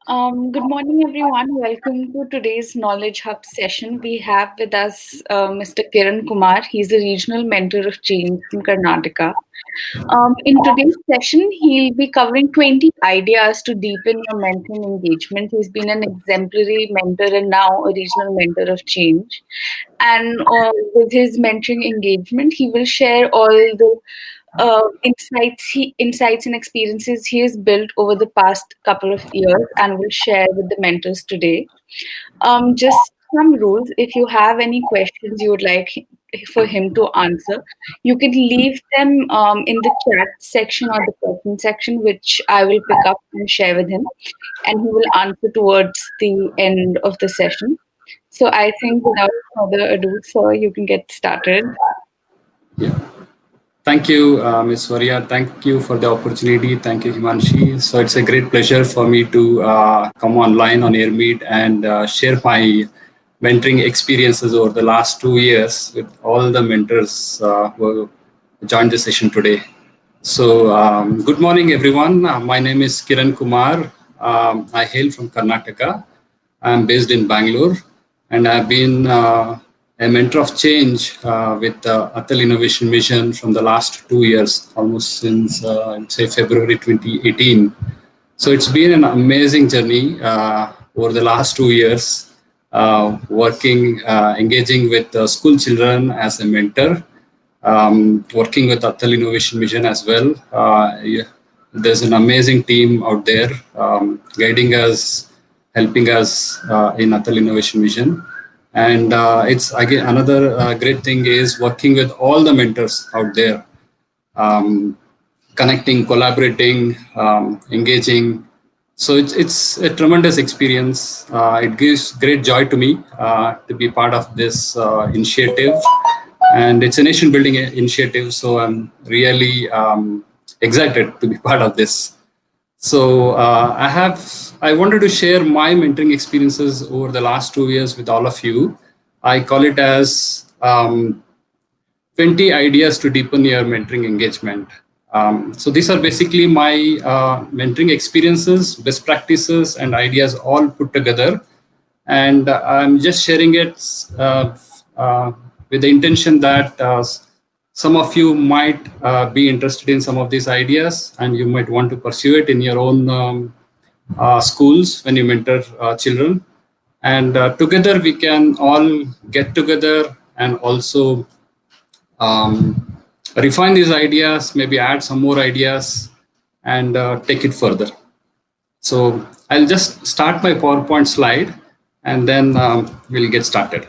Good morning, everyone. Welcome to today's Knowledge Hub session. We have with us Mr. Kiran Kumar. He's a regional mentor of change from Karnataka. In today's session, he'll be covering 20 ideas to deepen your mentoring engagement. He's been an exemplary mentor and now a regional mentor of change. And with his mentoring engagement, he will share all the insights and experiences he has built over the past couple of years and will share with the mentors today. Just some rules. If you have any questions you would like for him to answer, you can leave them in the chat section or the question section, which I will pick up and share with him, and he will answer towards the end of the session. So I think without further ado, sir, you can get started. Yeah. Thank you, Ms. Varia. Thank you for the opportunity. Thank you, Himanshi. So it's a great pleasure for me to come online on AirMeet and share my mentoring experiences over the last 2 years with all the mentors who joined the session today. So good morning, everyone. My name is Kiran Kumar. I hail from Karnataka. I'm based in Bangalore, and I've been a mentor of change with Atal Innovation Mission from the last 2 years, almost since say February 2018. So it's been an amazing journey over the last 2 years, engaging with school children as a mentor, working with Atal Innovation Mission as well. There's an amazing team out there guiding us, helping us in Atal Innovation Mission. And it's again another great thing is working with all the mentors out there, connecting, collaborating, engaging. So it's a tremendous experience. It gives great joy to me to be part of this initiative, and it's a nation building initiative. So I'm really excited to be part of this. So I wanted to share my mentoring experiences over the last 2 years with all of you. I call it as 20 ideas to deepen your mentoring engagement. So these are basically my mentoring experiences, best practices, and ideas all put together. And I'm just sharing it with the intention that some of you might be interested in some of these ideas, and you might want to pursue it in your own schools when you mentor children. And together we can all get together and also refine these ideas, maybe add some more ideas and take it further. So I'll just start my PowerPoint slide and then we'll get started.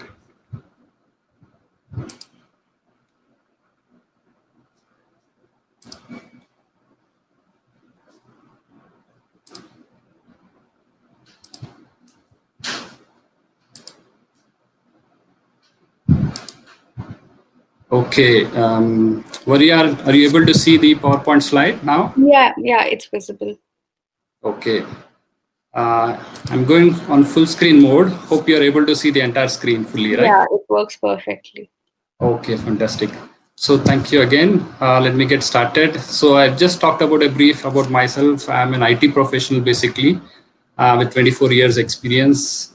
Okay, Varia, are you able to see the PowerPoint slide now? Yeah, it's visible. Okay. I'm going on full screen mode. Hope you're able to see the entire screen fully, right? Yeah, it works perfectly. Okay, fantastic. So thank you again. Let me get started. So I've just talked about a brief about myself. I'm an IT professional basically with 24 years experience,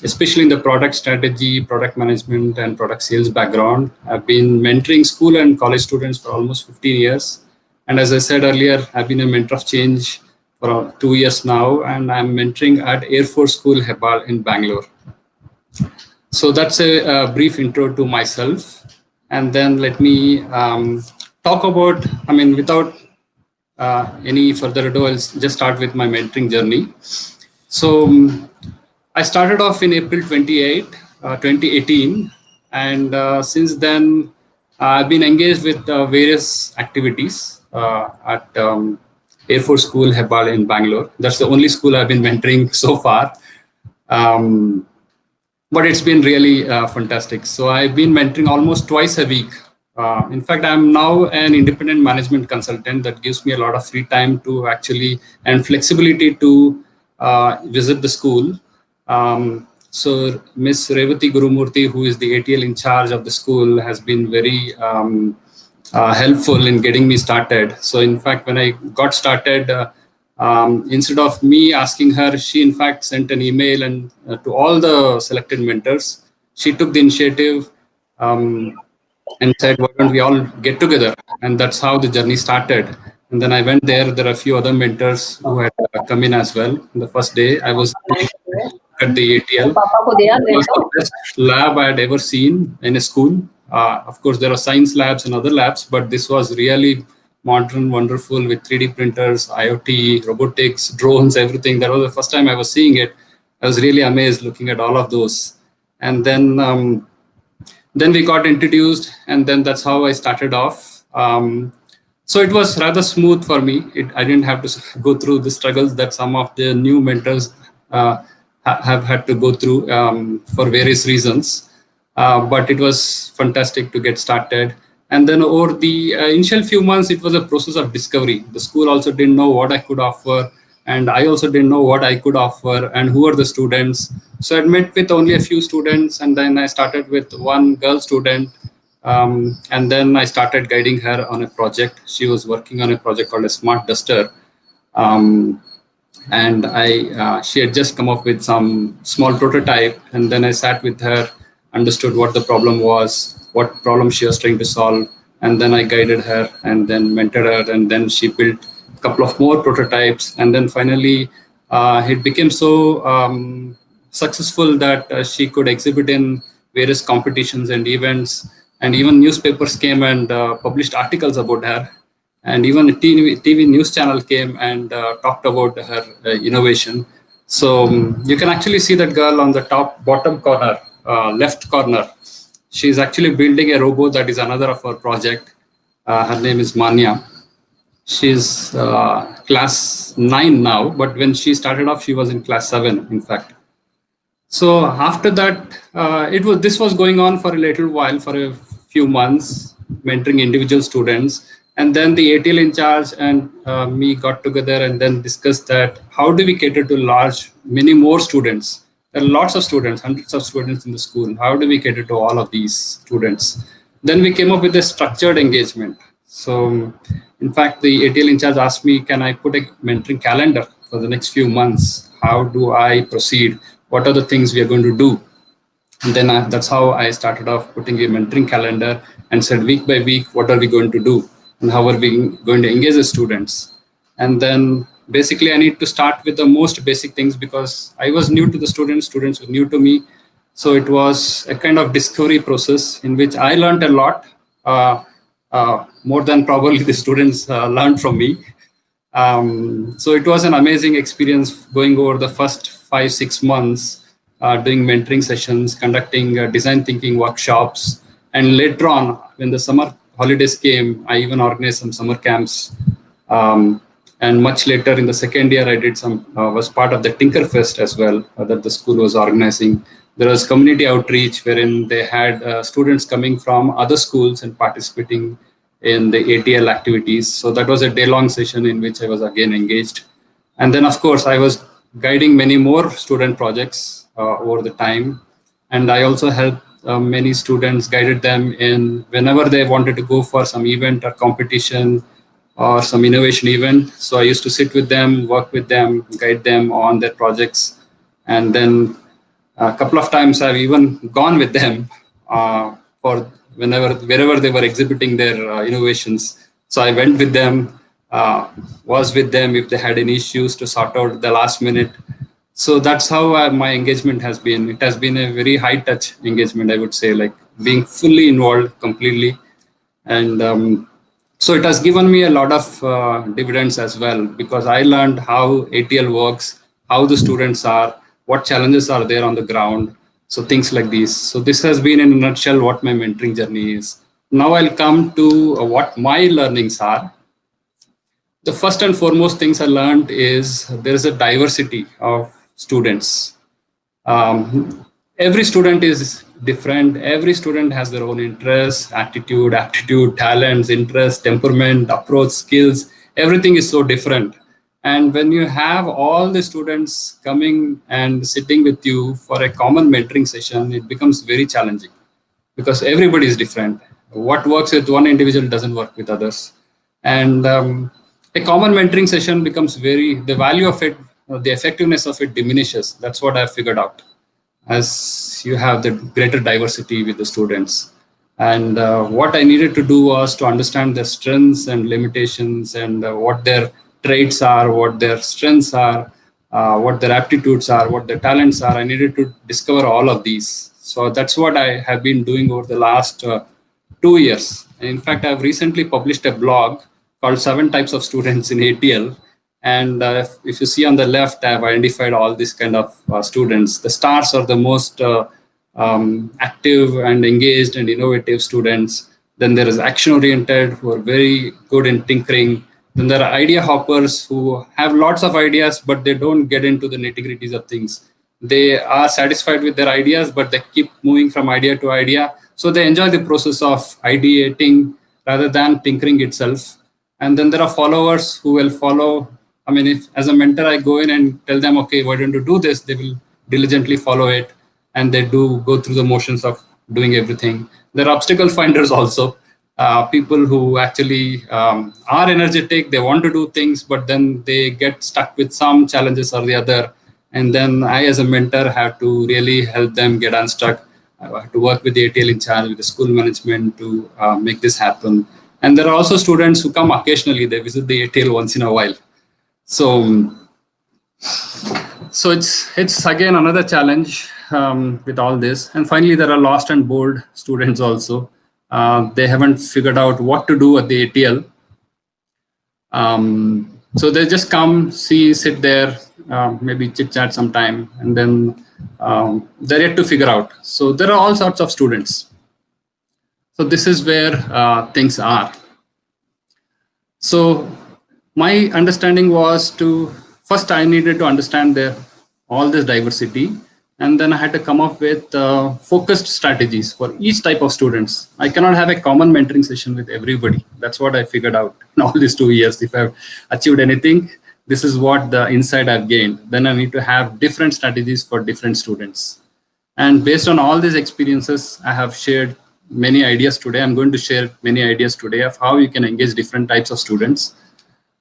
especially in the product strategy, product management, and product sales background. I've been mentoring school and college students for almost 15 years. And as I said earlier, I've been a mentor of change for 2 years now, and I'm mentoring at Air Force School, Hebbal in Bangalore. So that's a brief intro to myself. And then let me talk about, without any further ado, I'll just start with my mentoring journey. So I started off in April 2018. And since then, I've been engaged with various activities at Air Force School, Hebbal in Bangalore. That's the only school I've been mentoring so far. But it's been really fantastic. So I've been mentoring almost twice a week. In fact, I'm now an independent management consultant that gives me a lot of free time to actually and flexibility to visit the school. So Ms. Revati Gurumurthy, who is the ATL in charge of the school, has been very helpful in getting me started. So in fact, when I got started, Instead of me asking her, she in fact sent an email and to all the selected mentors. She took the initiative and said, "Why don't we all get together?" And that's how the journey started. And then I went there. There are a few other mentors who had come in as well. On the first day, I was at the ATL. It was the best lab I had ever seen in a school. Of course, there are science labs and other labs, but this was really modern, wonderful with 3D printers, IoT, robotics, drones, everything. That was the first time I was seeing it. I was really amazed looking at all of those. And then we got introduced, and then that's how I started off. So it was rather smooth for me. I didn't have to go through the struggles that some of the new mentors have had to go through for various reasons. But it was fantastic to get started. And then over the initial few months, it was a process of discovery. The school also didn't know what I could offer, and I also didn't know what I could offer and who are the students. So I met with only a few students, and then I started with one girl student. And then I started guiding her on a project. She was working on a project called a smart duster. And she had just come up with some small prototype, and then I sat with her, understood what the problem was, what problem she was trying to solve, and then I guided her and then mentored her, and then she built a couple of more prototypes, and then finally it became so successful that she could exhibit in various competitions and events, and even newspapers came and published articles about her, and even a TV news channel came and talked about her innovation. So you can actually see that girl on the bottom corner, left corner. She's actually building a robot that is another of our project. Her name is Manya. She's class 9 now, but when she started off, she was in class 7, in fact. So after that, this was going on for a little while, for a few months, mentoring individual students. And then the ATL in charge and me got together and then discussed that how do we cater to many more students? There are lots of students, hundreds of students in the school. How do we cater to all of these students? Then we came up with a structured engagement. So in fact, the ATL in charge asked me, can I put a mentoring calendar for the next few months? How do I proceed? What are the things we are going to do? And then that's how I started off putting a mentoring calendar and said week by week, what are we going to do? And how are we going to engage the students? And then basically I need to start with the most basic things because I was new to the students were new to me. So it was a kind of discovery process in which I learned a lot, more than probably the students learned from me. So it was an amazing experience going over the first 5-6 months, doing mentoring sessions, conducting design thinking workshops. And later on, when the summer holidays came, I even organized some summer camps. And much later in the second year, I did was part of the Tinkerfest as well, that the school was organizing. There was community outreach wherein they had students coming from other schools and participating in the ATL activities. So that was a day-long session in which I was again engaged. And then, of course, I was guiding many more student projects over the time. And I also helped many students, guided them in whenever they wanted to go for some event or competition or some innovation event. So I used to sit with them, work with them, guide them on their projects. And then a couple of times I've even gone with them for wherever they were exhibiting their innovations. So I went with them, was with them if they had any issues to sort out the last minute. So that's how my engagement has been. It has been a very high touch engagement, I would say, like being fully involved completely. And so it has given me a lot of dividends as well, because I learned how ATL works, how the students are, what challenges are there on the ground. So things like these. So this has been in a nutshell what my mentoring journey is. Now I'll come to what my learnings are. The first and foremost things I learned is there is a diversity of students. Every student is different. Every student has their own interests, attitude, aptitude, talents, interests, temperament, approach, skills. Everything is so different. And when you have all the students coming and sitting with you for a common mentoring session, it becomes very challenging because everybody is different. What works with one individual doesn't work with others. And a common mentoring session becomes the value of it, the effectiveness of it diminishes. That's what I've figured out, as you have the greater diversity with the students. And what I needed to do was to understand their strengths and limitations, and what their traits are, what their strengths are, what their aptitudes are, what their talents are. I needed to discover all of these. So that's what I have been doing over the last 2 years. In fact, I've recently published a blog called Seven Types of Students in ATL. And if you see on the left, I've identified all these kind of students. The stars are the most active and engaged and innovative students. Then there is action-oriented, who are very good in tinkering. Then there are idea hoppers, who have lots of ideas, but they don't get into the nitty-gritties of things. They are satisfied with their ideas, but they keep moving from idea to idea. So they enjoy the process of ideating rather than tinkering itself. And then there are followers who will follow. I mean, if as a mentor, I go in and tell them, okay, why don't you do this? They will diligently follow it, and they do go through the motions of doing everything. There are obstacle finders also, people who actually are energetic, they want to do things, but then they get stuck with some challenges or the other. And then I, as a mentor, have to really help them get unstuck. I have to work with the ATL in charge, with the school management, to make this happen. And there are also students who come occasionally. They visit the ATL once in a while. So it's again another challenge with all this. And finally, there are lost and bored students also. They haven't figured out what to do at the ATL. So they just come, sit there, maybe chit chat sometime, and then they're yet to figure out. So there are all sorts of students. So this is where things are. So my understanding was first I needed to understand all this diversity, and then I had to come up with focused strategies for each type of students. I cannot have a common mentoring session with everybody. That's what I figured out in all these 2 years. If I've achieved anything, this is what the insight I've gained. Then I need to have different strategies for different students. And based on all these experiences, I have shared many ideas today. I'm going to share many ideas today of how you can engage different types of students.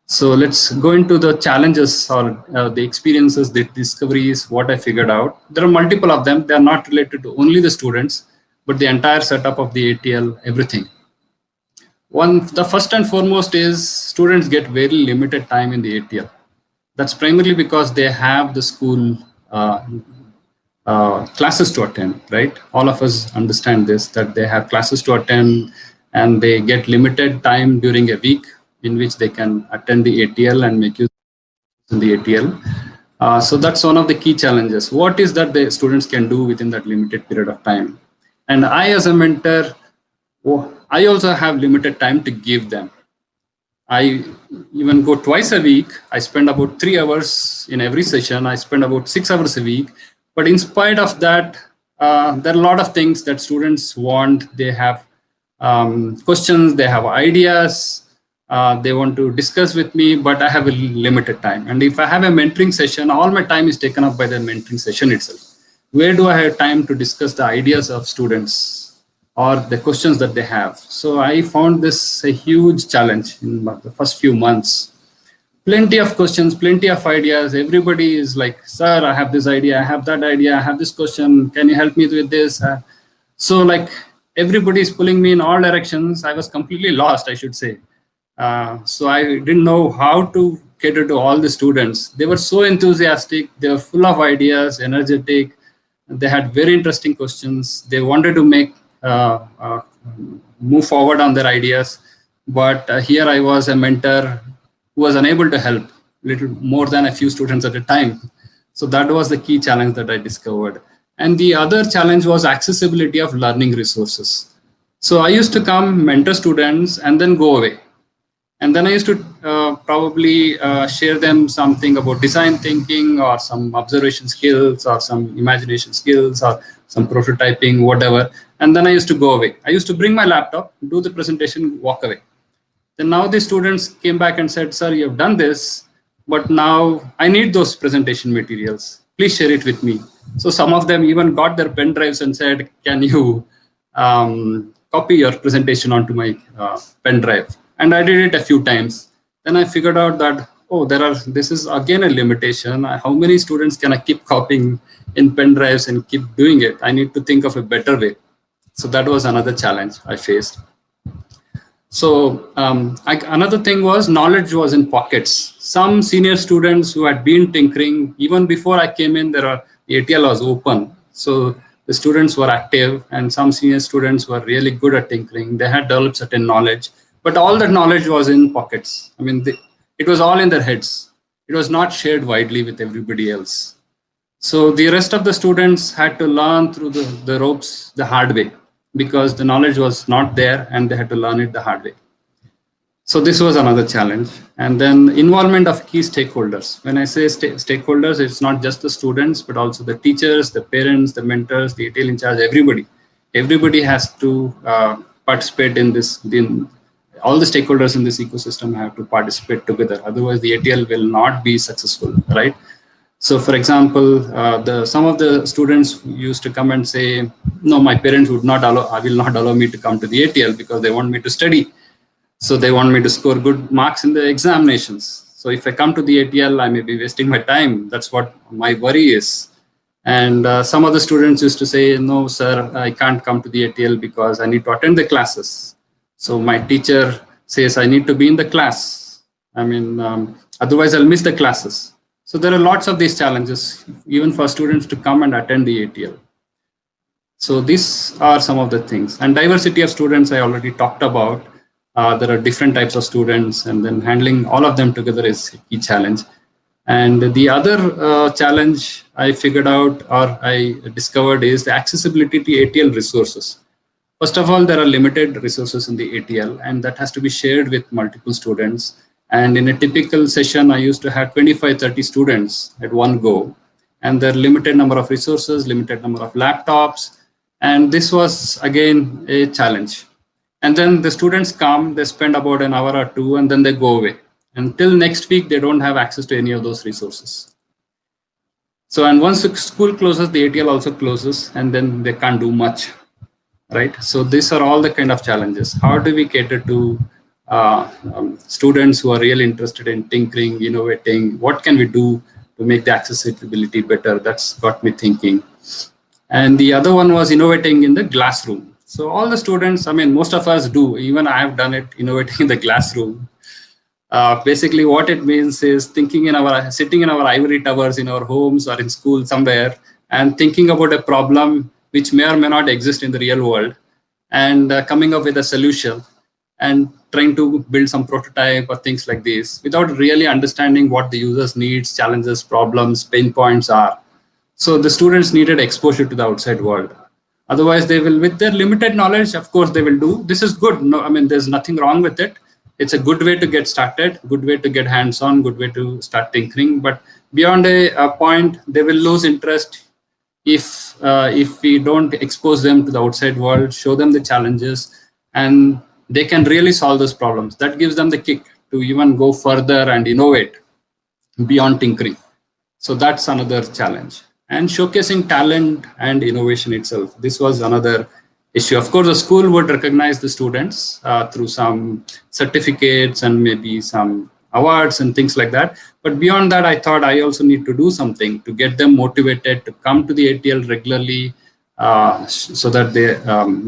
So let's go into the challenges or the experiences, the discoveries, what I figured out. There are multiple of them. They are not related to only the students, but the entire setup of the ATL, everything. The first and foremost is students get very limited time in the ATL. That's primarily because they have the school classes to attend, right? All of us understand this, that they have classes to attend, and they get limited time during a week in which they can attend the ATL and make use of the ATL. So that's one of the key challenges. What is that the students can do within that limited period of time? And I, as a mentor, I also have limited time to give them. I even go twice a week. I spend about 3 hours in every session. I spend about 6 hours a week. But in spite of that, there are a lot of things that students want. They have questions, they have ideas, they want to discuss with me, but I have a limited time. And if I have a mentoring session, all my time is taken up by the mentoring session itself. Where do I have time to discuss the ideas of students or the questions that they have? So I found this a huge challenge in the first few months. Plenty of questions, plenty of ideas. Everybody is like, sir, I have this idea, I have that idea, I have this question, can you help me with this? So like everybody is pulling me in all directions. I was completely lost, I should say. So I didn't know how to cater to all the students. They were so enthusiastic, they were full of ideas, energetic. They had very interesting questions. They wanted to move forward on their ideas. But here I was a mentor who was unable to help little more than a few students at a time. So that was the key challenge that I discovered. And the other challenge was accessibility of learning resources. So I used to come, mentor students, and then go away. And then I used to probably share them something about design thinking or some observation skills or some imagination skills or some prototyping, whatever. And then I used to go away. I used to bring my laptop, do the presentation, walk away. Then now the students came back and said, sir, you have done this, but now I need those presentation materials. Please share it with me. So some of them even got their pen drives and said, can you copy your presentation onto my pen drive? And I did it a few times. Then I figured out that, oh, this is again a limitation. How many students can I keep copying in pen drives and keep doing it? I need to think of a better way. So that was another challenge I faced. So another thing was knowledge was in pockets. Some senior students who had been tinkering, even before I came in, the ATL was open. So the students were active, and some senior students were really good at tinkering. They had developed certain knowledge, but all that knowledge was in pockets. I mean, it was all in their heads. It was not shared widely with everybody else. So the rest of the students had to learn through the ropes the hard way, because the knowledge was not there and they had to learn it the hard way. So this was another challenge. And then involvement of key stakeholders. When I say stakeholders, it's not just the students, but also the teachers, the parents, the mentors, the ATL in charge, everybody. Everybody has to participate in this. All the stakeholders in this ecosystem have to participate together. Otherwise, the ATL will not be successful, right? So, for example, some of the students used to come and say, no, my parents will not allow me to come to the ATL because they want me to study. So they want me to score good marks in the examinations. So if I come to the ATL, I may be wasting my time. That's what my worry is. And some of the students used to say, no, sir, I can't come to the ATL because I need to attend the classes. So my teacher says I need to be in the class. I mean, otherwise I'll miss the classes. So there are lots of these challenges, even for students to come and attend the ATL. So these are some of the things. And diversity of students, I already talked about. There are different types of students, and then handling all of them together is a key challenge. And the other challenge I figured out, or I discovered, is the accessibility to ATL resources. First of all, there are limited resources in the ATL, and that has to be shared with multiple students. And in a typical session, I used to have 25, 30 students at one go. And there are limited number of resources, limited number of laptops. And this was, again, a challenge. And then the students come, they spend about an hour or two, and then they go away. Until next week, they don't have access to any of those resources. So, and once the school closes, the ATL also closes, and then they can't do much, right? So these are all the kind of challenges. How do we cater to students who are really interested in tinkering, innovating? What can we do to make the accessibility better? That's got me thinking. And the other one was innovating in the classroom. So all the students, I mean, most of us do, even I have done it, innovating in the classroom. Basically what it means is sitting in our ivory towers in our homes or in school somewhere, and thinking about a problem which may or may not exist in the real world, and coming up with a solution, and trying to build some prototype or things like this without really understanding what the user's needs, challenges, problems, pain points are. So the students needed exposure to the outside world. Otherwise, they will, with their limited knowledge, of course, they will do. This is good. No, I mean, there's nothing wrong with it. It's a good way to get started, good way to get hands-on, good way to start tinkering. But beyond a point, they will lose interest if we don't expose them to the outside world, show them the challenges, and they can really solve those problems. That gives them the kick to even go further and innovate beyond tinkering. So that's another challenge. And showcasing talent and innovation itself. This was another issue. Of course, the school would recognize the students through some certificates and maybe some awards and things like that. But beyond that, I thought I also need to do something to get them motivated to come to the ATL regularly, so that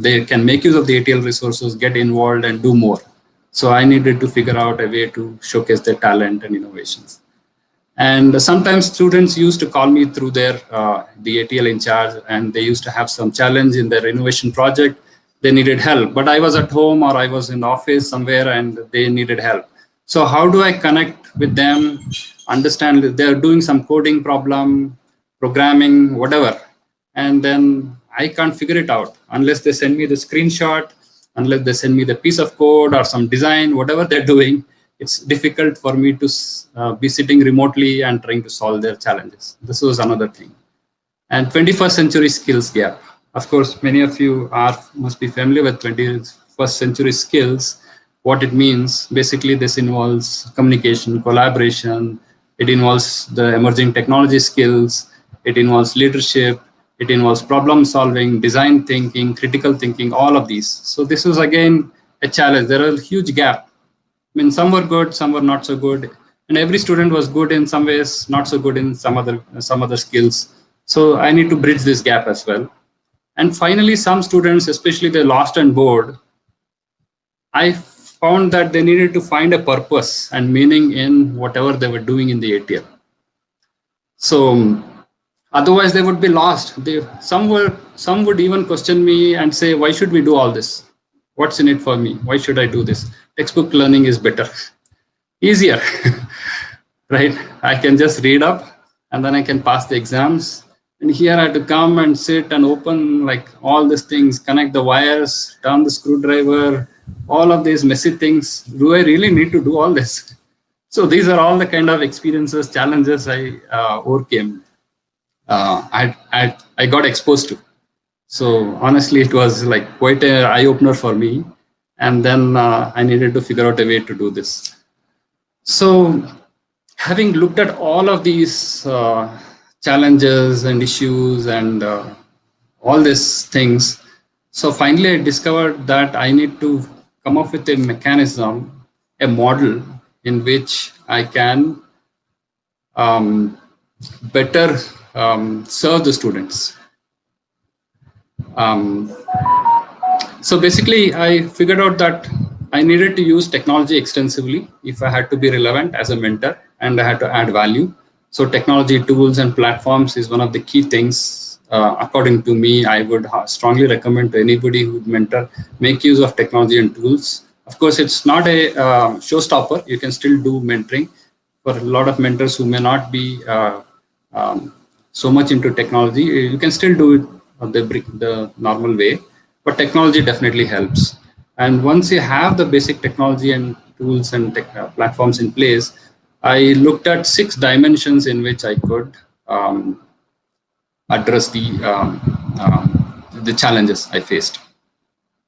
they can make use of the ATL resources, get involved, and do more. So I needed to figure out a way to showcase their talent and innovations. And sometimes students used to call me through the ATL in charge, and they used to have some challenge in their innovation project. They needed help, but I was at home or I was in the office somewhere and they needed help. So how do I connect with them, understand that they're doing some coding problem, programming, whatever, and then I can't figure it out unless they send me the screenshot, unless they send me the piece of code or some design, whatever they're doing. It's difficult for me to be sitting remotely and trying to solve their challenges. This was another thing. And 21st century skills gap. Of course, many of you must be familiar with 21st century skills, what it means. Basically, this involves communication, collaboration. It involves the emerging technology skills. It involves leadership. It involves problem solving, design thinking, critical thinking, all of these. So this is again a challenge. There is a huge gap I mean, some were good, some were not so good, and every student was good in some ways, not so good in some other skills. So I need to bridge this gap as well. And finally, some students, especially the lost and bored, I found that they needed to find a purpose and meaning in whatever they were doing in the ATL. So otherwise, they would be lost. Some would even question me and say, "Why should we do all this? What's in it for me? Why should I do this? Textbook learning is better, easier, right? I can just read up and then I can pass the exams. And here I had to come and sit and open like all these things, connect the wires, turn the screwdriver, all of these messy things. Do I really need to do all this?" So these are all the kind of experiences, challenges I overcame. I got exposed to. So honestly, it was like quite an eye opener for me. And then I needed to figure out a way to do this. So having looked at all of these challenges and issues and all these things, so finally I discovered that I need to come up with a mechanism, a model in which I can better serve the students. So basically, I figured out that I needed to use technology extensively if I had to be relevant as a mentor and I had to add value. So technology tools and platforms is one of the key things. According to me, I would strongly recommend to anybody who would mentor, make use of technology and tools. Of course, it's not a showstopper. You can still do mentoring. For a lot of mentors who may not be so much into technology, you can still do it the normal way, but technology definitely helps. And once you have the basic technology and tools and platforms in place, I looked at 6 dimensions in which I could address the challenges I faced.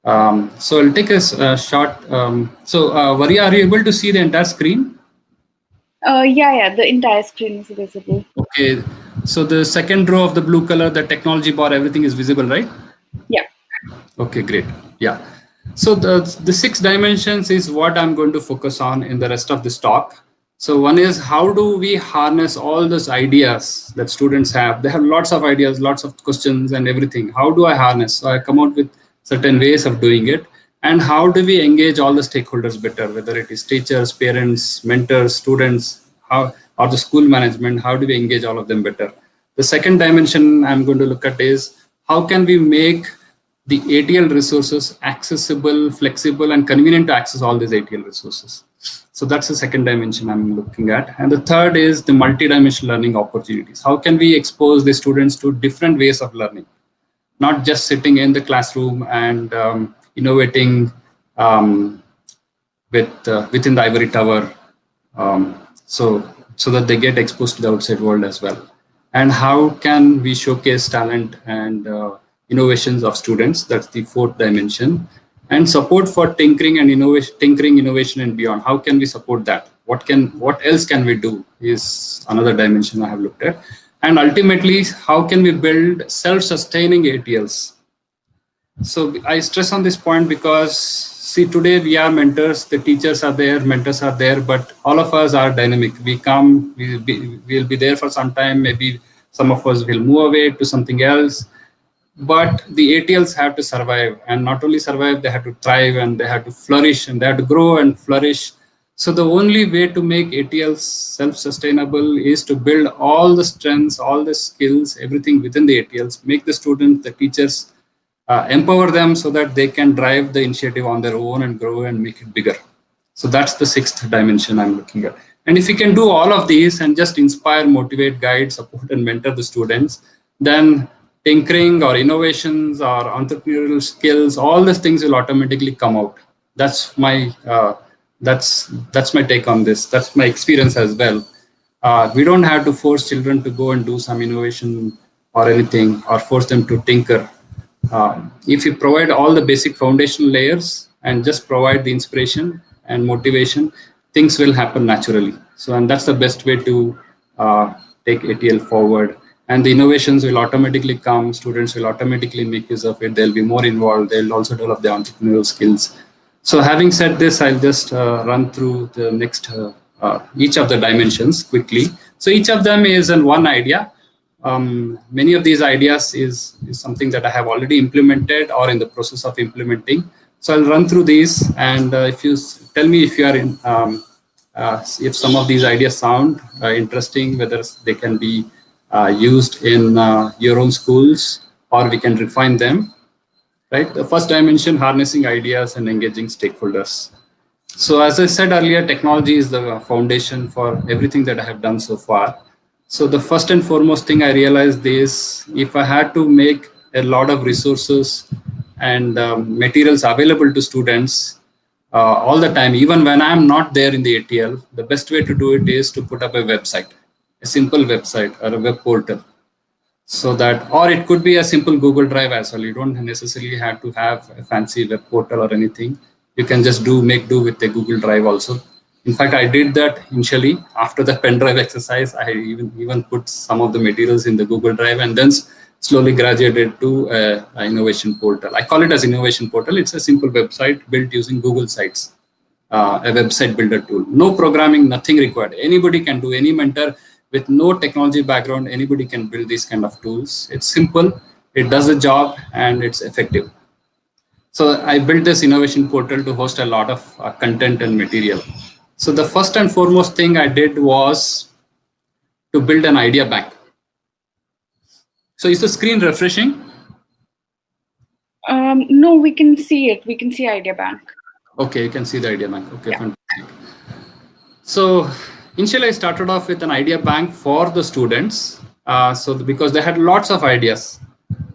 So I'll take a short. Varia, are you able to see the entire screen? Yeah, the entire screen is visible. Okay, so the second row of the blue color, the technology bar, everything is visible, right? Yeah. Okay, great. Yeah. So the 6 dimensions is what I'm going to focus on in the rest of this talk. So one is, how do we harness all those ideas that students have? They have lots of ideas, lots of questions and everything. How do I harness? So I come out with certain ways of doing it. And how do we engage all the stakeholders better, whether it is teachers, parents, mentors, students, or the school management? How do we engage all of them better? The second dimension I'm going to look at is, how can we make the ATL resources accessible, flexible, and convenient to access all these ATL resources? So that's the second dimension I'm looking at. And the third is the multi-dimensional learning opportunities. How can we expose the students to different ways of learning, not just sitting in the classroom and innovating within the ivory tower, so that they get exposed to the outside world as well. And how can we showcase talent and innovations of students? That's the fourth dimension. And support for tinkering, innovation and beyond. How can we support that? What else can we do is another dimension I have looked at. And ultimately, how can we build self-sustaining ATLs? So I stress on this point because, see, today we are mentors, the teachers are there, mentors are there, but all of us are dynamic. We come, we'll be there for some time, maybe some of us will move away to something else. But the ATLs have to survive, and not only survive, they have to thrive, and they have to flourish, and they have to grow and flourish. So the only way to make ATLs self-sustainable is to build all the strengths, all the skills, everything within the ATLs, make the students, the teachers, empower them so that they can drive the initiative on their own and grow and make it bigger. So that's the 6th dimension I'm looking at. And if you can do all of these and just inspire, motivate, guide, support, and mentor the students, then tinkering or innovations or entrepreneurial skills, all these things will automatically come out. That's my take on this. That's my experience as well. We don't have to force children to go and do some innovation or anything, or force them to tinker. If you provide all the basic foundational layers and just provide the inspiration and motivation, things will happen naturally. So, and that's the best way to take ATL forward. And the innovations will automatically come. Students will automatically make use of it. They'll be more involved. They'll also develop their entrepreneurial skills. So having said this, I'll just run through the next each of the dimensions quickly. So each of them is in one idea. Many of these ideas is something that I have already implemented or in the process of implementing. So I'll run through these, and if you tell me if you are in, if some of these ideas sound interesting, whether they can be used in your own schools or we can refine them. Right, the first dimension, harnessing ideas and engaging stakeholders. So as I said earlier, technology is the foundation for everything that I have done so far. So the first and foremost thing I realized is if I had to make a lot of resources and materials available to students all the time, even when I'm not there in the ATL, the best way to do it is to put up a website, a simple website or a web portal. So that, or it could be a simple Google Drive as well. You don't necessarily have to have a fancy web portal or anything. You can just make do with a Google Drive also. In fact, I did that initially. After the pen drive exercise, I even put some of the materials in the Google Drive and then slowly graduated to an innovation portal. I call it as innovation portal. It's a simple website built using Google Sites, a website builder tool. No programming, nothing required. Anybody can do, any mentor with no technology background, anybody can build these kind of tools. It's simple, it does the job, and it's effective. So I built this innovation portal to host a lot of content and material. So the first and foremost thing I did was to build an idea bank. So is the screen refreshing? No, we can see it. We can see Idea Bank. Okay, you can see the idea bank. Okay, yeah. Fantastic. So initially, I started off with an idea bank for the students. Because they had lots of ideas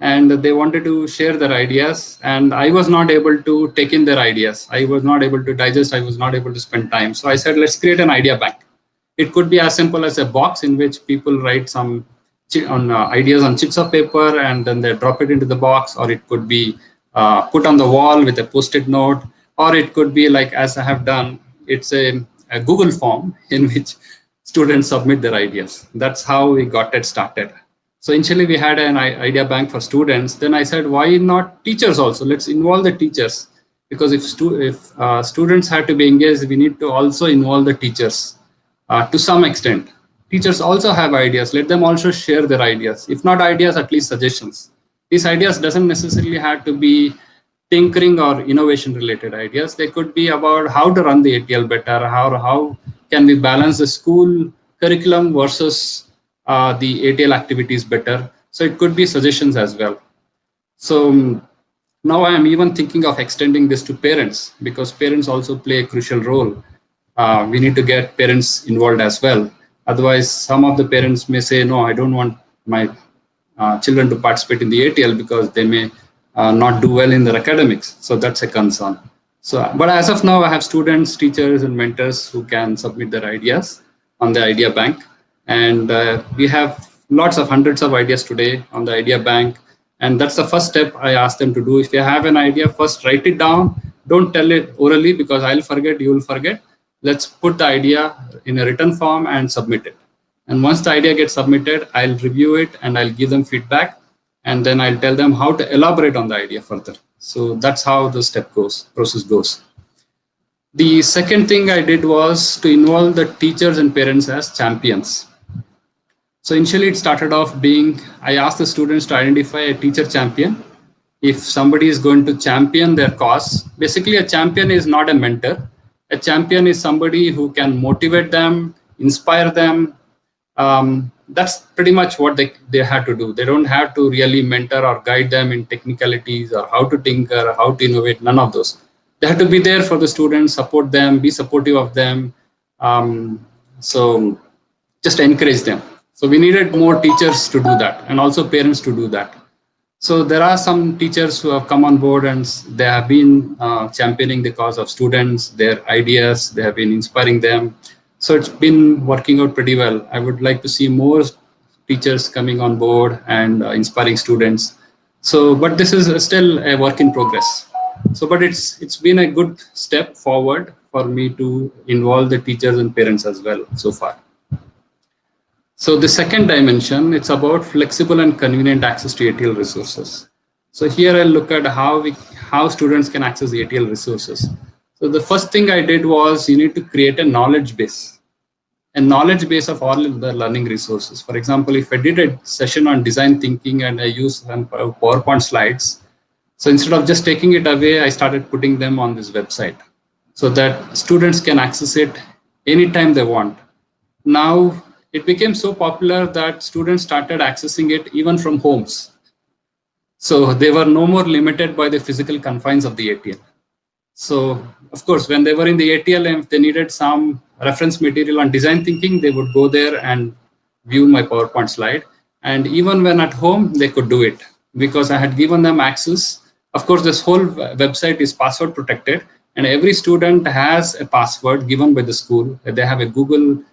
and they wanted to share their ideas, and I was not able to take in their ideas. I was not able to digest. I was not able to spend time. So I said, let's create an idea bank. It could be as simple as a box in which people write some ideas on sheets of paper and then they drop it into the box, or it could be put on the wall with a post-it note, or it could be like, as I have done, it's a Google form in which students submit their ideas. That's how we got it started. So initially we had an idea bank for students. Then I said, why not teachers also? Let's involve the teachers, because if students had to be engaged, we need to also involve the teachers to some extent. Teachers also have ideas. Let them also share their ideas. If not ideas, at least suggestions. These ideas doesn't necessarily have to be tinkering or innovation related ideas. They could be about how to run the ATL better, how can we balance the school curriculum versus the ATL activities better. So it could be suggestions as well. So now I am even thinking of extending this to parents, because parents also play a crucial role. We need to get parents involved as well. Otherwise, some of the parents may say, no, I don't want my children to participate in the ATL because they may not do well in their academics. So that's a concern. So, but as of now, I have students, teachers, and mentors who can submit their ideas on the idea bank. And we have lots of hundreds of ideas today on the idea bank. And that's the first step I ask them to do. If you have an idea, first write it down. Don't tell it orally, because I'll forget, you will forget. Let's put the idea in a written form and submit it. And once the idea gets submitted, I'll review it and I'll give them feedback. And then I'll tell them how to elaborate on the idea further. So that's how the process goes. The second thing I did was to involve the teachers and parents as champions. So initially it started off being, I asked the students to identify a teacher champion. If somebody is going to champion their cause, basically a champion is not a mentor. A champion is somebody who can motivate them, inspire them. That's pretty much what they had to do. They don't have to really mentor or guide them in technicalities or how to tinker, how to innovate, none of those. They have to be there for the students, support them, be supportive of them. So just encourage them. So we needed more teachers to do that, and also parents to do that. So there are some teachers who have come on board and they have been championing the cause of students, their ideas, they have been inspiring them. So it's been working out pretty well. I would like to see more teachers coming on board and inspiring students. So, but this is still a work in progress. So, but it's been a good step forward for me to involve the teachers and parents as well so far. So the second dimension, it's about flexible and convenient access to ATL resources. So here I'll look at how students can access the ATL resources. So the first thing I did was you need to create a knowledge base of all the learning resources. For example, if I did a session on design thinking and I use some PowerPoint slides, so instead of just taking it away, I started putting them on this website so that students can access it anytime they want. Now it became so popular that students started accessing it even from homes. So they were no more limited by the physical confines of the ATL. So, of course, when they were in the ATL, if they needed some reference material on design thinking, they would go there and view my PowerPoint slide. And even when at home, they could do it because I had given them access. Of course, this whole website is password protected, and every student has a password given by the school. They have a Google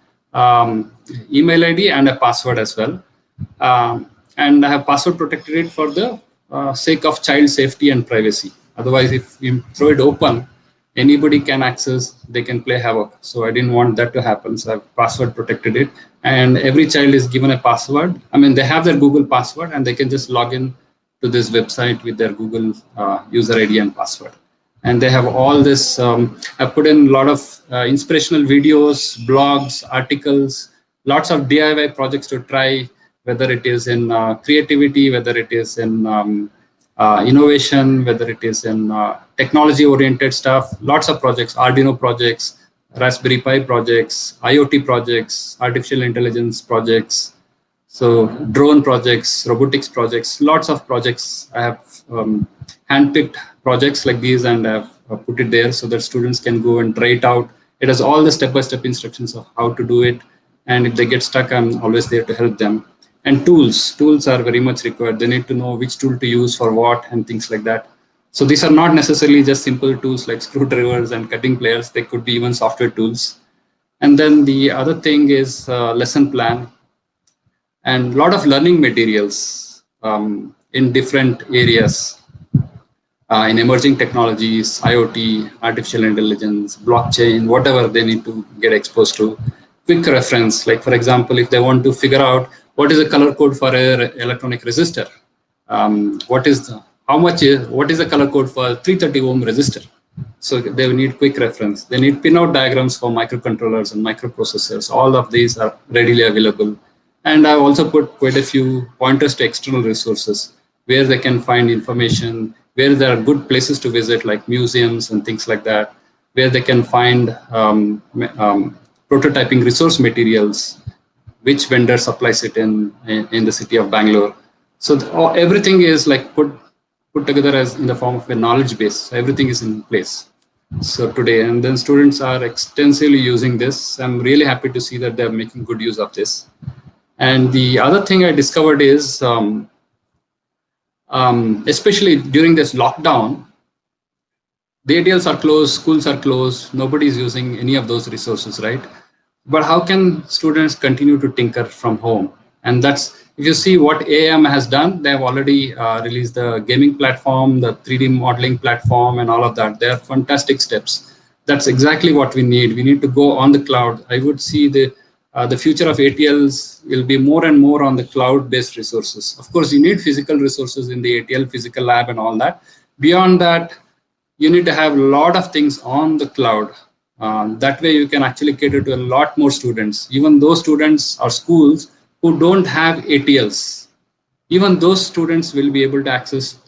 email ID and a password as well. And I have password protected it for the sake of child safety and privacy. Otherwise, if you throw it open, anybody can access, they can play havoc. So I didn't want that to happen. So I've password protected it. And every child is given a password. I mean, they have their Google password and they can just log in to this website with their Google user ID and password. And they have all this, I've put in a lot of inspirational videos, blogs, articles, lots of DIY projects to try, whether it is in creativity, whether it is in innovation, whether it is in technology-oriented stuff, lots of projects, Arduino projects, Raspberry Pi projects, IoT projects, artificial intelligence projects, so drone projects, robotics projects, lots of projects. I have handpicked projects like these and I've put it there so that students can go and try it out. It has all the step-by-step instructions of how to do it. And if they get stuck, I'm always there to help them. And tools are very much required. They need to know which tool to use for what and things like that. So these are not necessarily just simple tools like screwdrivers and cutting pliers. They could be even software tools. And then the other thing is lesson plan and a lot of learning materials in different areas in emerging technologies, IoT, artificial intelligence, blockchain, whatever they need to get exposed to. Quick reference, like for example, if they want to figure out what is the color code for an electronic resistor, what is the color code for 330 ohm resistor? So they need quick reference. They need pinout diagrams for microcontrollers and microprocessors. All of these are readily available. And I've also put quite a few pointers to external resources where they can find information, where there are good places to visit like museums and things like that, where they can find prototyping resource materials, which vendor supplies it in the city of Bangalore. So everything is like put together as in the form of a knowledge base. So everything is in place. So today, and then students are extensively using this. I'm really happy to see that they're making good use of this. And the other thing I discovered is, especially during this lockdown, the ATLs are closed, schools are closed, nobody's using any of those resources, right? But how can students continue to tinker from home? And that's, if you see what AIM has done, they have already released the gaming platform, the 3D modeling platform, and all of that. They are fantastic steps. That's exactly what we need. We need to go on the cloud. I would see the future of ATLs will be more and more on the cloud-based resources. Of course, you need physical resources in the ATL, physical lab and all that. Beyond that, you need to have a lot of things on the cloud. That way you can actually cater to a lot more students. Even those students or schools who don't have ATLs, even those students will be able to access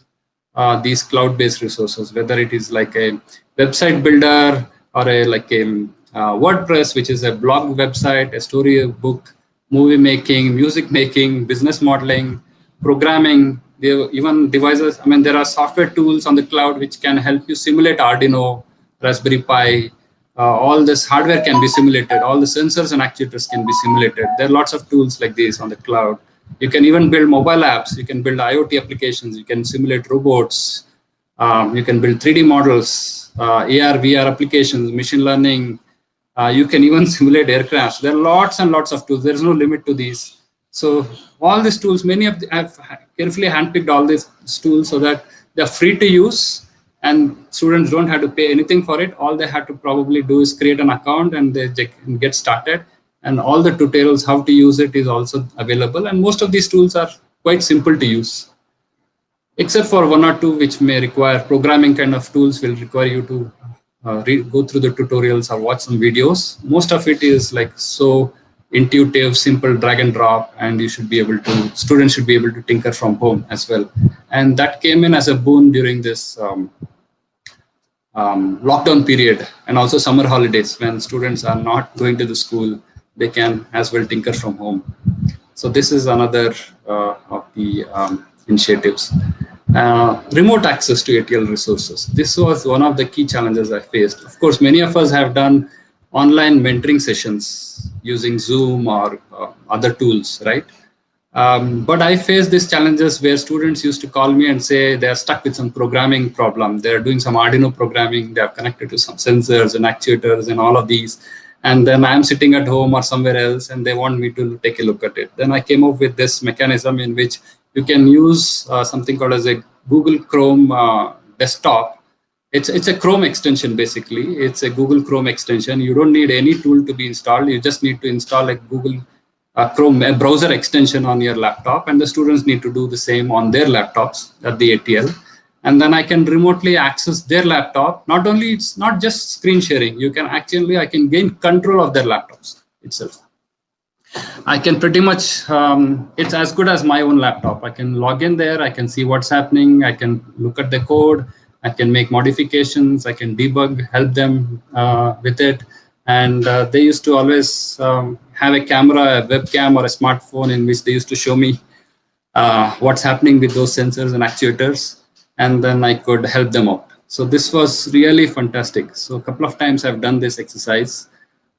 these cloud-based resources, whether it is like a website builder or like a WordPress, which is a blog website, a storybook, movie making, music making, business modeling, programming, even devices. I mean, there are software tools on the cloud which can help you simulate Arduino, Raspberry Pi. All this hardware can be simulated. All the sensors and actuators can be simulated. There are lots of tools like this on the cloud. You can even build mobile apps. You can build IoT applications. You can simulate robots. You can build 3D models, AR, VR applications, machine learning. You can even simulate aircrafts. There are lots and lots of tools. There's no limit to these. So all these tools, I've carefully handpicked all these tools so that they're free to use and students don't have to pay anything for it. All they have to probably do is create an account and they can get started. And all the tutorials, how to use it, is also available. And most of these tools are quite simple to use, except for one or two which may require programming kind of tools will require you to go through the tutorials or watch some videos. Most of it is like so intuitive, simple drag and drop, and you should be able to, students should be able to tinker from home as well. And that came in as a boon during this lockdown period and also summer holidays when students are not going to the school, they can as well tinker from home. So this is another of the initiatives. Remote access to ATL resources. This was one of the key challenges I faced. Of course, many of us have done online mentoring sessions using Zoom or other tools, right? But I faced these challenges where students used to call me and say they're stuck with some programming problem. They're doing some Arduino programming. They are connected to some sensors and actuators and all of these. And then I'm sitting at home or somewhere else and they want me to take a look at it. Then I came up with this mechanism in which you can use something called as a Google Chrome desktop. It's a Chrome extension, basically. It's a Google Chrome extension. You don't need any tool to be installed. You just need to install a Google Chrome a browser extension on your laptop, and the students need to do the same on their laptops at the ATL. And then I can remotely access their laptop. Not only, it's not just screen sharing. You can actually, I can gain control of their laptops itself. I can pretty much, it's as good as my own laptop. I can log in there. I can see what's happening. I can look at the code. I can make modifications. I can debug, help them with it. And they used to always have a camera, a webcam, or a smartphone in which they used to show me what's happening with those sensors and actuators, and then I could help them out. So this was really fantastic. So a couple of times I've done this exercise,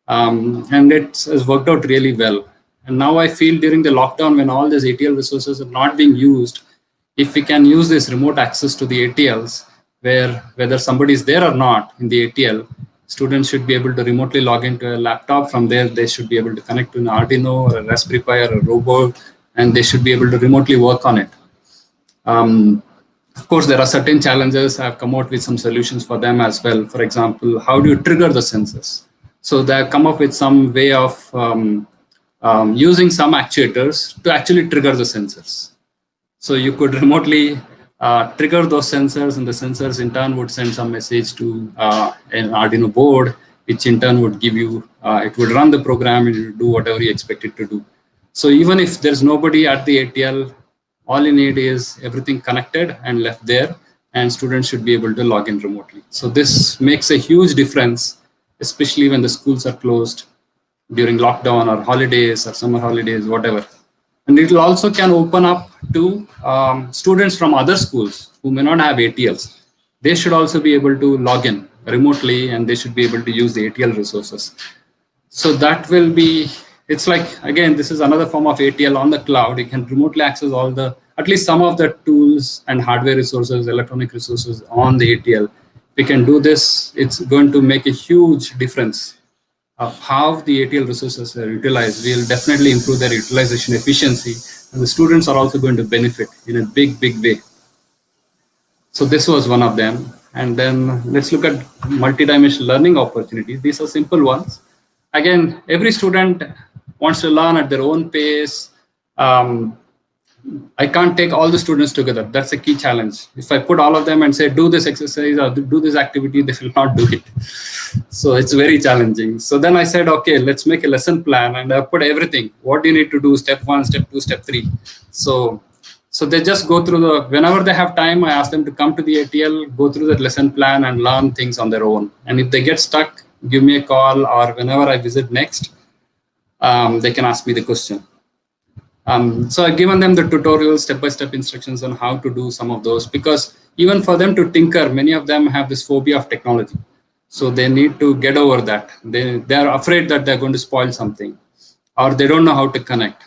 and it has worked out really well. And now I feel during the lockdown, when all these ATL resources are not being used, if we can use this remote access to the ATLs, where whether somebody is there or not in the ATL, students should be able to remotely log into a laptop. From there, they should be able to connect to an Arduino or a Raspberry Pi or a robot, and they should be able to remotely work on it. Of course, there are certain challenges. I've come out with some solutions for them as well. For example, how do you trigger the sensors? So they've come up with some way of using some actuators to actually trigger the sensors. So you could remotely trigger those sensors, and the sensors in turn would send some message to an Arduino board, which in turn would give you, it would run the program and it would do whatever you expect it to do. So even if there's nobody at the ATL, all you need is everything connected and left there, and students should be able to log in remotely. So this makes a huge difference, especially when the schools are closed during lockdown or holidays or summer holidays, whatever. And it will also can open up to students from other schools who may not have ATLs. They should also be able to log in remotely, and they should be able to use the ATL resources. So that will be, it's like, again, this is another form of ATL on the cloud. You can remotely access all the, at least some of the tools and hardware resources, electronic resources on the ATL. If we can do this, it's going to make a huge difference of how the ATL resources are utilized. Will definitely improve their utilization efficiency, and the students are also going to benefit in a big, big way. So this was one of them. And then let's look at multidimensional learning opportunities. These are simple ones. Again, every student wants to learn at their own pace. I can't take all the students together. That's a key challenge. If I put all of them and say, do this exercise or do this activity, they will not do it. So it's very challenging. So then I said, okay, let's make a lesson plan, and I put everything. What do you need to do? Step 1, step 2, step 3. So they just go through the, whenever they have time, I ask them to come to the ATL, go through the lesson plan and learn things on their own. And if they get stuck, give me a call, or whenever I visit next, they can ask me the question. So I've given them the tutorials, step-by-step instructions on how to do some of those, because even for them to tinker, many of them have this phobia of technology. So they need to get over that. They're afraid that they're going to spoil something, or they don't know how to connect.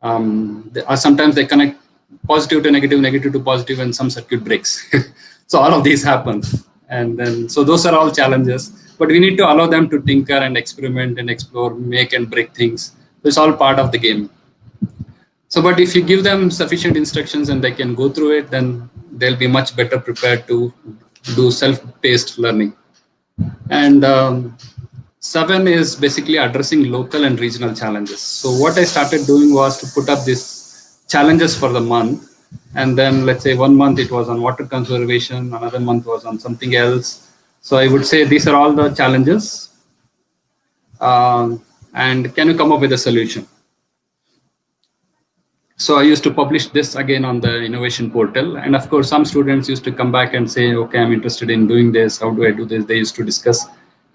Or sometimes they connect positive to negative, negative to positive, and some circuit breaks. So all of these happen. And then, so those are all challenges, but we need to allow them to tinker and experiment and explore, make and break things. It's all part of the game. So, but if you give them sufficient instructions and they can go through it, then they'll be much better prepared to do self-paced learning. And 7 is basically addressing local and regional challenges. So what I started doing was to put up these challenges for the month. And then let's say 1 month it was on water conservation, another month was on something else. So I would say these are all the challenges. And can you come up with a solution? So I used to publish this again on the innovation portal. And of course, some students used to come back and say, okay, I'm interested in doing this. How do I do this? They used to discuss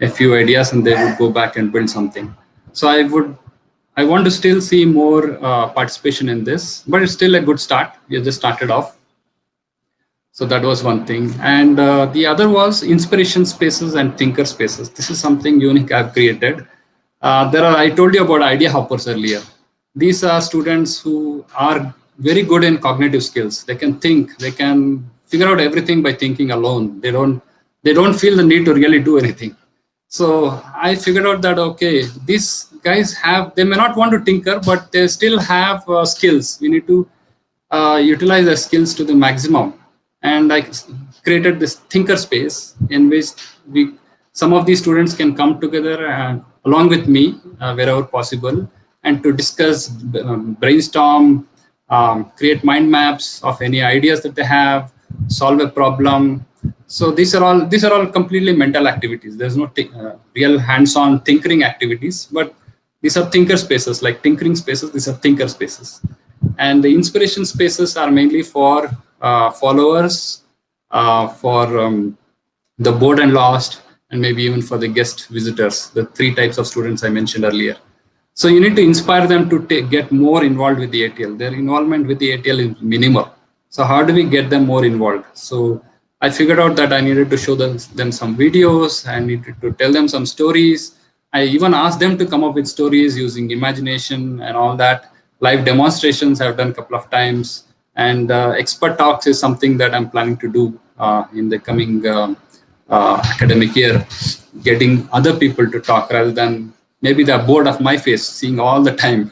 a few ideas and they would go back and build something. So I want to still see more participation in this, but it's still a good start. We just started off. So that was one thing. And the other was inspiration spaces and thinker spaces. This is something unique I've created. I told you about idea hoppers earlier. These are students who are very good in cognitive skills. They can think, they can figure out everything by thinking alone. They don't feel the need to really do anything. So I figured out that, okay, these guys they may not want to tinker, but they still have skills. We need to utilize their skills to the maximum. And I created this thinker space in which some of these students can come together along with me wherever possible, and to discuss, brainstorm, create mind maps of any ideas that they have, solve a problem. So these are all completely mental activities. There's no real hands-on tinkering activities, but these are thinker spaces, like tinkering spaces. These are thinker spaces. And the inspiration spaces are mainly for followers, for the bored and lost, and maybe even for the guest visitors, the 3 types of students I mentioned earlier. So you need to inspire them to get more involved with the ATL. Their involvement with the ATL is minimal. So how do we get them more involved? So I figured out that I needed to show them some videos. I needed to tell them some stories. I even asked them to come up with stories using imagination and all that. Live demonstrations I've done a couple of times. And expert talks is something that I'm planning to do in the coming academic year, getting other people to talk rather than maybe they're bored of my face seeing all the time.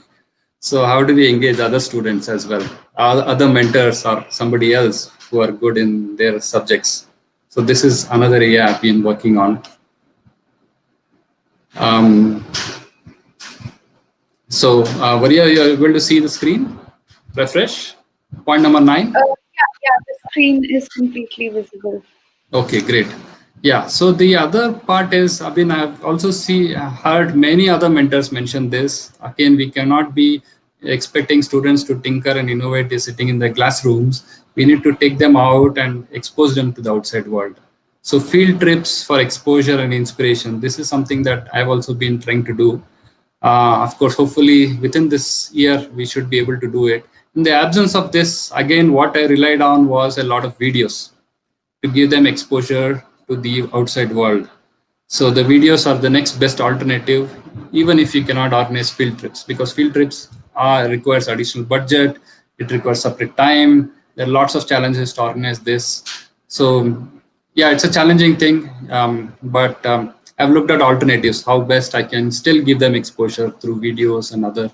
So how do we engage other students as well, other mentors or somebody else who are good in their subjects? So this is another area I've been working on. Varia, you're able to see the screen? Refresh. Point number 9. Yeah, the screen is completely visible. Okay, great. Yeah, so the other part is, I've also heard many other mentors mention this. Again, we cannot be expecting students to tinker and innovate sitting in their classrooms. We need to take them out and expose them to the outside world. So field trips for exposure and inspiration. This is something that I've also been trying to do. Of course, hopefully within this year, we should be able to do it. In the absence of this, again, what I relied on was a lot of videos to give them exposure to the outside world. So the videos are the next best alternative, even if you cannot organize field trips, because field trips requires additional budget. It requires separate time. There are lots of challenges to organize this. So yeah, it's a challenging thing, but I've looked at alternatives, how best I can still give them exposure through videos and other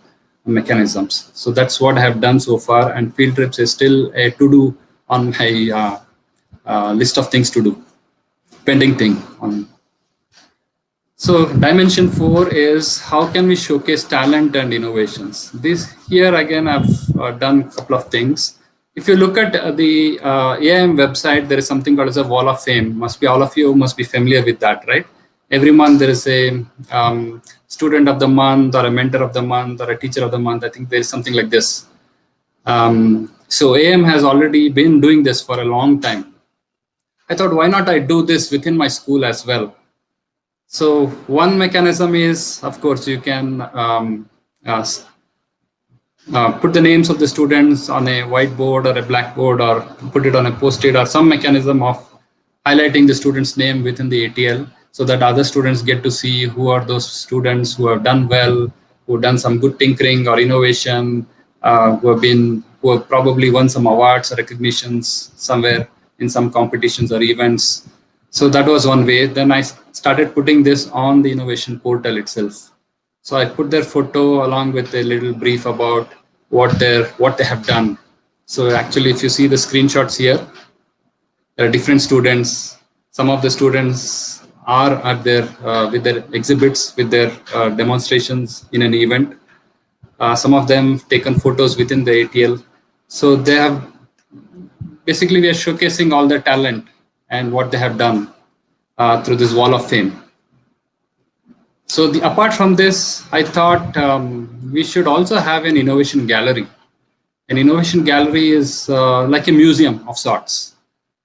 mechanisms. So that's what I have done so far, and field trips is still a to-do on my list of things to do, pending thing. So dimension 4 is how can we showcase talent and innovations. This here again I've done a couple of things. If you look at the AIM website, there is something called as a wall of fame. All of you must be familiar with that, right? Every month there is a student of the month or a mentor of the month or a teacher of the month. I think there is something like this. So AIM has already been doing this for a long time. I thought, why not I do this within my school as well? So one mechanism is, of course, you can put the names of the students on a whiteboard or a blackboard, or put it on a post-it, or some mechanism of highlighting the student's name within the ATL, so that other students get to see who are those students who have done well, who have done some good tinkering or innovation, who have probably won some awards or recognitions somewhere in some competitions or events. So that was one way. Then I started putting this on the innovation portal itself. So I put their photo along with a little brief about what they have done. So actually, if you see the screenshots here, there are different students. Some of the students are at their with their exhibits, with their demonstrations in an event. Some of them taken photos within the ATL. So they have basically, we are showcasing all their talent and what they have done. through this wall of fame. So apart from this, I thought we should also have an innovation gallery. An innovation gallery is like a museum of sorts.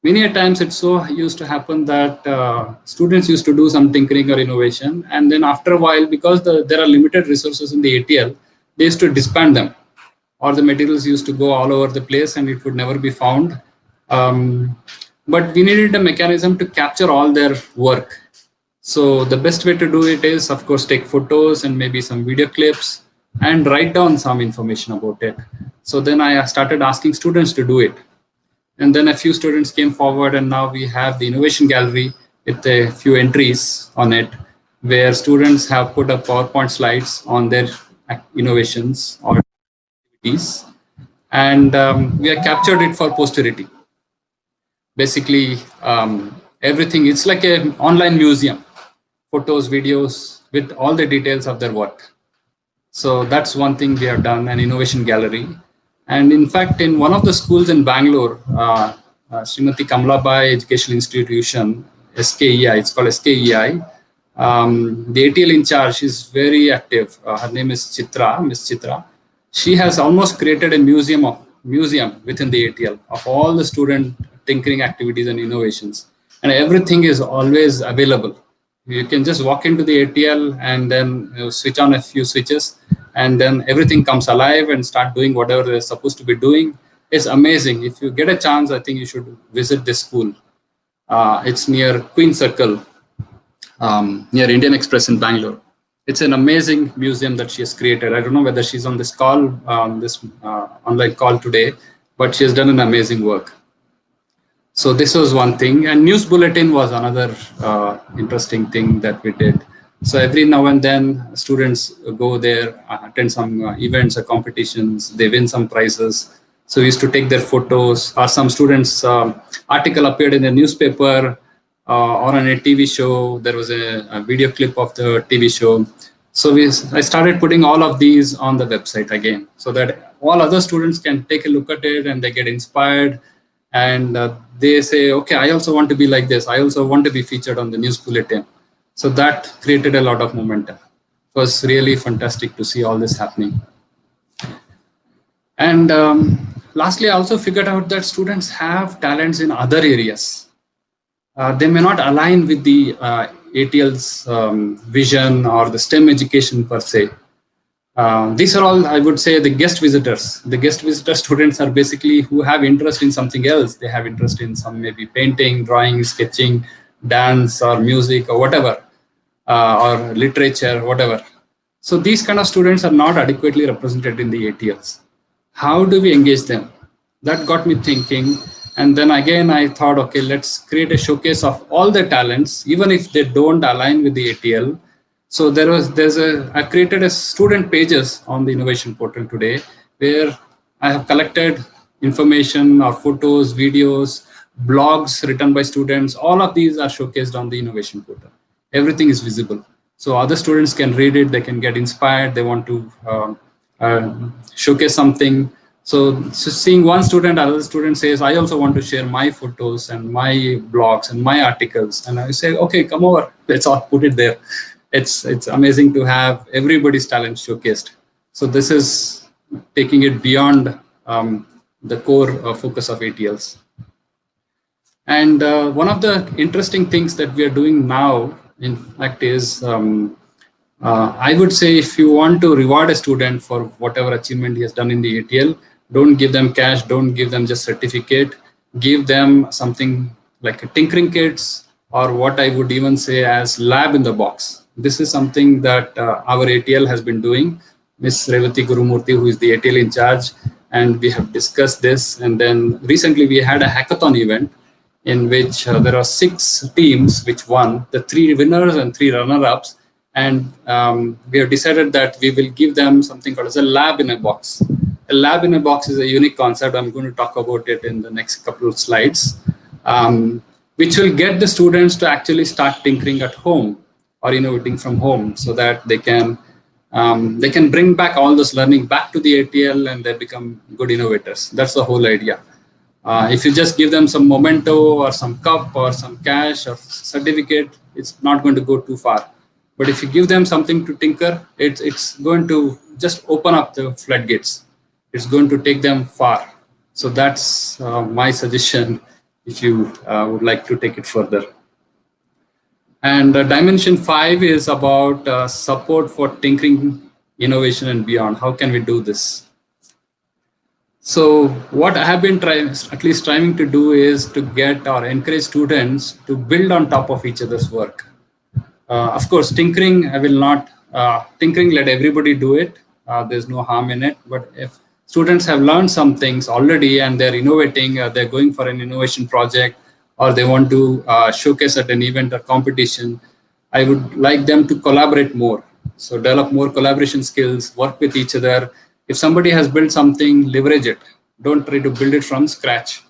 Many a times it so used to happen that students used to do some tinkering or innovation, and then after a while, because there are limited resources in the ATL, they used to disband them, or the materials used to go all over the place and it would never be found. But we needed a mechanism to capture all their work. So the best way to do it is, of course, take photos and maybe some video clips and write down some information about it. So then I started asking students to do it. And then a few students came forward, and now we have the innovation gallery with a few entries on it, where students have put up PowerPoint slides on their innovations or activities, and we have captured it for posterity. Basically, everything, it's like an online museum, photos, videos, with all the details of their work. So that's one thing we have done, an innovation gallery. And in fact, in one of the schools in Bangalore, Srimati Kamlabai Educational Institution, SKEI, it's called SKEI. The ATL in charge is very active. Her name is Chitra, Miss Chitra. She has almost created a museum within the ATL of all the student tinkering activities and innovations. And everything is always available. You can just walk into the ATL and then switch on a few switches, and then everything comes alive and start doing whatever they're supposed to be doing. It's amazing. If you get a chance, I think you should visit this school. It's near Queen Circle, near Indian Express in Bangalore. It's an amazing museum that she has created. I don't know whether she's on this call, this online call today, but she has done an amazing work. So this was one thing, and news bulletin was another interesting thing that we did. So every now and then, students go there, attend some events or competitions, they win some prizes. So we used to take their photos, or some students' article appeared in a newspaper or on a TV show. There was a video clip of the TV show. So I started putting all of these on the website again, so that all other students can take a look at it and they get inspired. And they say, okay, I also want to be like this. I also want to be featured on the news bulletin. So that created a lot of momentum. It was really fantastic to see all this happening. And lastly, I also figured out that students have talents in other areas. They may not align with the ATL's vision or the STEM education per se. These are all, I would say, the guest visitors. The guest visitor students are basically who have interest in something else. They have interest in some maybe painting, drawing, sketching, dance or music or whatever, or literature, whatever. So these kind of students are not adequately represented in the ATLs. How do we engage them? That got me thinking. And then again, I thought, okay, let's create a showcase of all the talents, even if they don't align with the ATL. So I created a student pages on the innovation portal today, where I have collected information or photos, videos, blogs written by students. All of these are showcased on the innovation portal. Everything is visible. So other students can read it, they can get inspired, they want to showcase something. So seeing one student, another student says, I also want to share my photos and my blogs and my articles. And I say, okay, come over, let's all put it there. It's amazing to have everybody's talent showcased. So this is taking it beyond the core focus of ATLs. And one of the interesting things that we are doing now, in fact, is I would say, if you want to reward a student for whatever achievement he has done in the ATL, don't give them cash, don't give them just certificate, give them something like a tinkering kits, or what I would even say as lab in the box. This is something that our ATL has been doing. Ms. Revati Gurumurthy, who is the ATL in charge, and we have discussed this. And then recently we had a hackathon event in which there are 6 teams which won, the 3 winners and 3 runner-ups. And we have decided that we will give them something called as a lab in a box. A lab in a box is a unique concept. I'm going to talk about it in the next couple of slides, which will get the students to actually start tinkering at home or innovating from home, so that they can bring back all this learning back to the ATL and they become good innovators. That's the whole idea. If you just give them some memento or some cup or some cash or certificate, it's not going to go too far. But if you give them something to tinker, it's going to just open up the floodgates. It's going to take them far. So that's my suggestion if you would like to take it further. And dimension 5 is about support for tinkering, innovation, and beyond. How can we do this? So what I have been at least trying to do is to get or encourage students to build on top of each other's work. Of course, tinkering, I will not, tinkering, let everybody do it. There's no harm in it. But if students have learned some things already and they're innovating, they're going for an innovation project, or they want to showcase at an event or competition, I would like them to collaborate more. So develop more collaboration skills, work with each other. If somebody has built something, leverage it. Don't try to build it from scratch.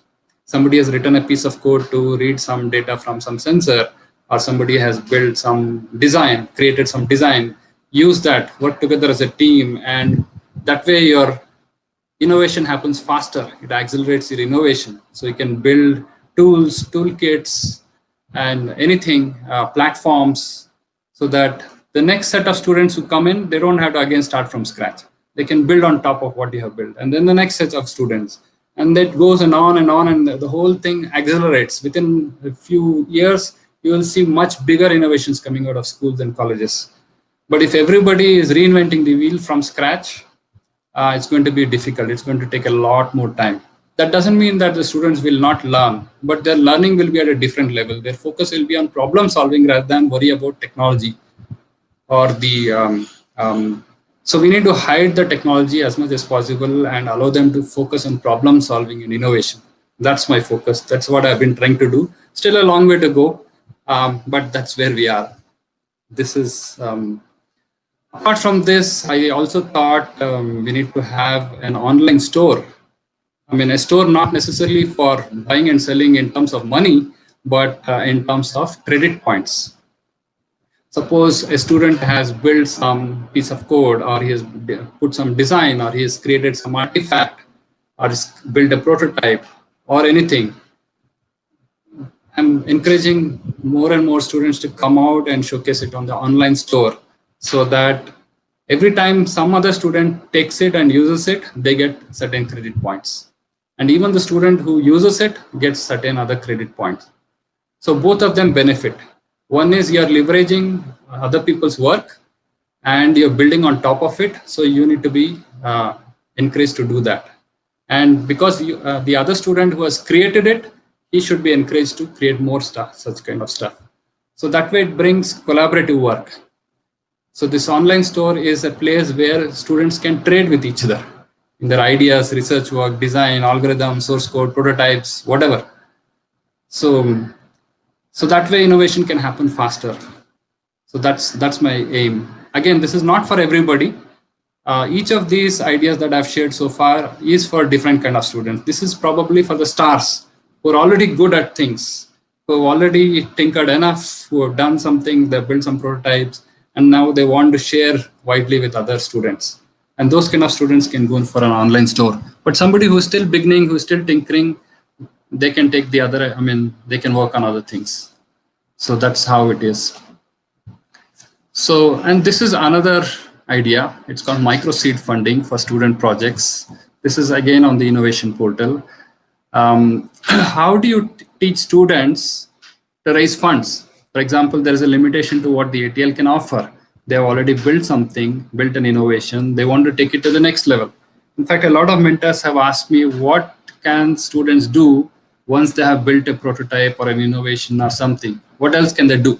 Somebody has written a piece of code to read some data from some sensor, or somebody has built some design, created some design. Use that, work together as a team, and that way your innovation happens faster. It accelerates your innovation. So you can build tools, toolkits, and anything, platforms, so that the next set of students who come in, they don't have to again start from scratch. They can build on top of what you have built. And then the next set of students. And that goes and on, and the whole thing accelerates. Within a few years, you will see much bigger innovations coming out of schools and colleges. But if everybody is reinventing the wheel from scratch, it's going to be difficult. It's going to take a lot more time. That doesn't mean that the students will not learn, but their learning will be at a different level. Their focus will be on problem solving rather than worry about technology or the so we need to hide the technology as much as possible and allow them to focus on problem solving and innovation. That's my focus. That's what I've been trying to do. Still a long way to go, but that's where we are. This is, apart from this, I also thought we need to have an online store. I mean, a store not necessarily for buying and selling in terms of money, but in terms of credit points. Suppose a student has built some piece of code, or he has put some design, or he has created some artifact, or has built a prototype, or anything. I'm encouraging more and more students to come out and showcase it on the online store, so that every time some other student takes it and uses it, they get certain credit points. And even the student who uses it gets certain other credit points. So both of them benefit. One is you're leveraging other people's work and you're building on top of it. So you need to be encouraged to do that. And because the other student who has created it, he should be encouraged to create more stuff, such kind of stuff. So that way it brings collaborative work. So this online store is a place where students can trade with each other in their ideas, research work, design, algorithms, source code, prototypes, whatever. So that way innovation can happen faster. So that's my aim. Again, this is not for everybody. Each of these ideas that I've shared so far is for different kind of students. This is probably for the stars who are already good at things, who have already tinkered enough, who have done something, they've built some prototypes, and now they want to share widely with other students. And those kind of students can go in for an online store. But somebody who's still beginning, who's still tinkering, they can take the other, they can work on other things. So that's how it is. So, and this is another idea. It's called micro seed funding for student projects. This is again on the innovation portal. How do you teach students to raise funds? For example, there is a limitation to what the ATL can offer. They have already built something, built an innovation. They want to take it to the next level. In fact, a lot of mentors have asked me, what can students do once they have built a prototype or an innovation or something? What else can they do?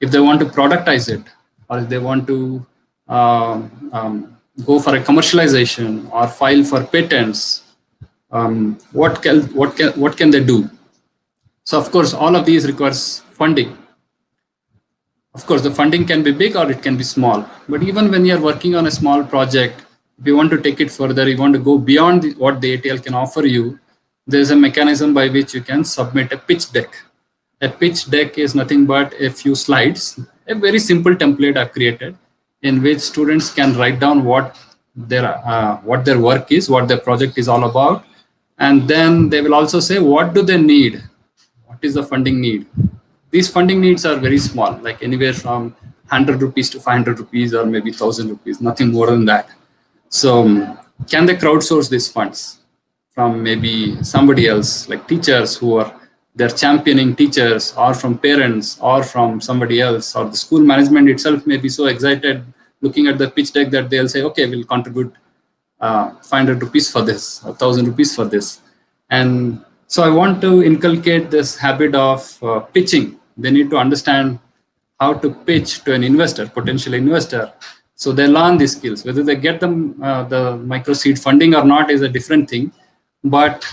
If they want to productize it, or if they want to go for a commercialization or file for patents, what can they do? So of course, all of these requires funding. Of course, the funding can be big or it can be small. But even when you're working on a small project, if you want to take it further, you want to go beyond what the ATL can offer you, there's a mechanism by which you can submit a pitch deck. A pitch deck is nothing but a few slides, a very simple template I've created, in which students can write down what their work is, what their project is all about, And then they will also say, what do they need? What is the funding need? These funding needs are very small, like anywhere from 100 rupees to 500 rupees or maybe 1000 rupees, nothing more than that. So can they crowdsource these funds from maybe somebody else, like teachers who are they're championing teachers, or from parents, or from somebody else, or the school management itself may be so excited looking at the pitch deck that they'll say, okay, we'll contribute 500 rupees for this, 1000 rupees for this. And so I want to inculcate this habit of pitching. They need to understand how to pitch to an investor, potential investor. So they learn these skills. Whether they get them the micro seed funding or not is a different thing, but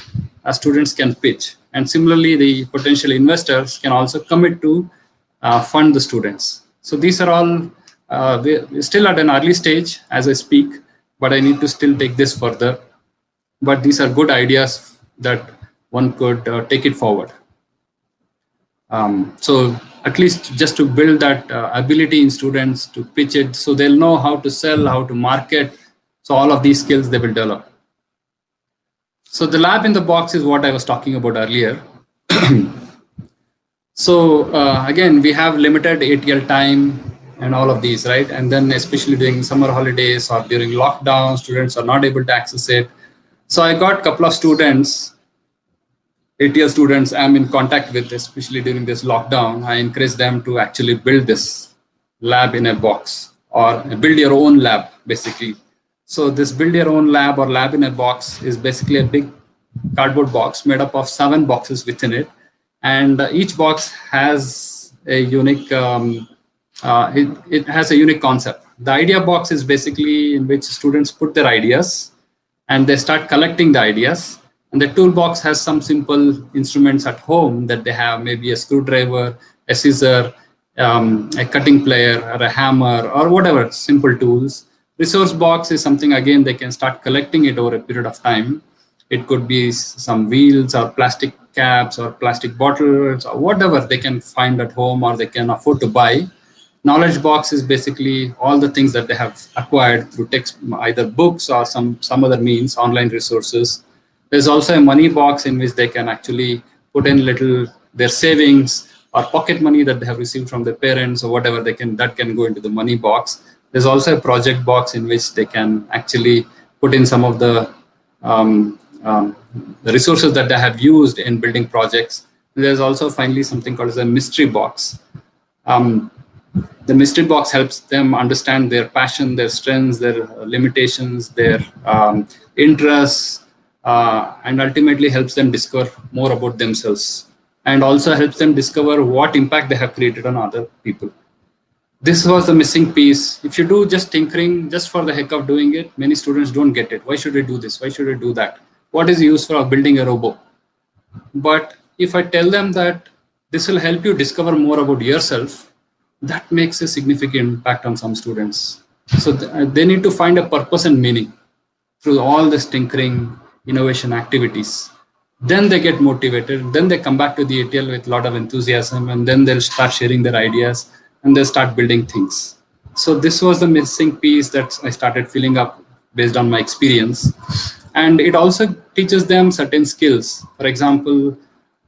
students can pitch. And similarly, the potential investors can also commit to fund the students. So these are all we're still at an early stage as I speak, but I need to still take this further. But these are good ideas that one could take it forward. So at least just to build that ability in students to pitch it, so they'll know how to sell, how to market. So all of these skills they will develop. So the lab in the box is what I was talking about earlier. So again, we have limited ATL time and all of these, right? And then especially during summer holidays or during lockdown, students are not able to access it. So I got a couple of students, ATL students I'm in contact with, especially during this lockdown. I encourage them to actually build this lab in a box, or build your own lab, basically. So this build your own lab or lab in a box is basically a big cardboard box made up of 7 boxes within it. And each box has a unique, it has a unique concept. The idea box is basically in which students put their ideas and they start collecting the ideas. And the toolbox has some simple instruments at home that they have, maybe a screwdriver, a scissor, a cutting plier, or a hammer, or whatever, simple tools. Resource box is something, again, they can start collecting it over a period of time. It could be some wheels or plastic caps or plastic bottles or whatever they can find at home or they can afford to buy. Knowledge box is basically all the things that they have acquired through text, either books or some other means, online resources. There's also a money box in which they can actually put in their savings or pocket money that they have received from their parents or whatever that can go into the money box. There's also a project box in which they can actually put in some of the resources that they have used in building projects. There's also finally something called as a mystery box. The mystery box helps them understand their passion, their strengths, their limitations, their interests, and ultimately helps them discover more about themselves, and also helps them discover what impact they have created on other people. This was the missing piece. If you do just tinkering just for the heck of doing it, many students don't get it. Why should I do this? Why should I do that? What is the use for building a robot? But if I tell them that this will help you discover more about yourself, that makes a significant impact on some students. So they need to find a purpose and meaning through all this tinkering, innovation activities. Then they get motivated. Then they come back to the ATL with a lot of enthusiasm, and then they'll start sharing their ideas and they'll start building things. So this was the missing piece that I started filling up based on my experience. And it also teaches them certain skills. For example,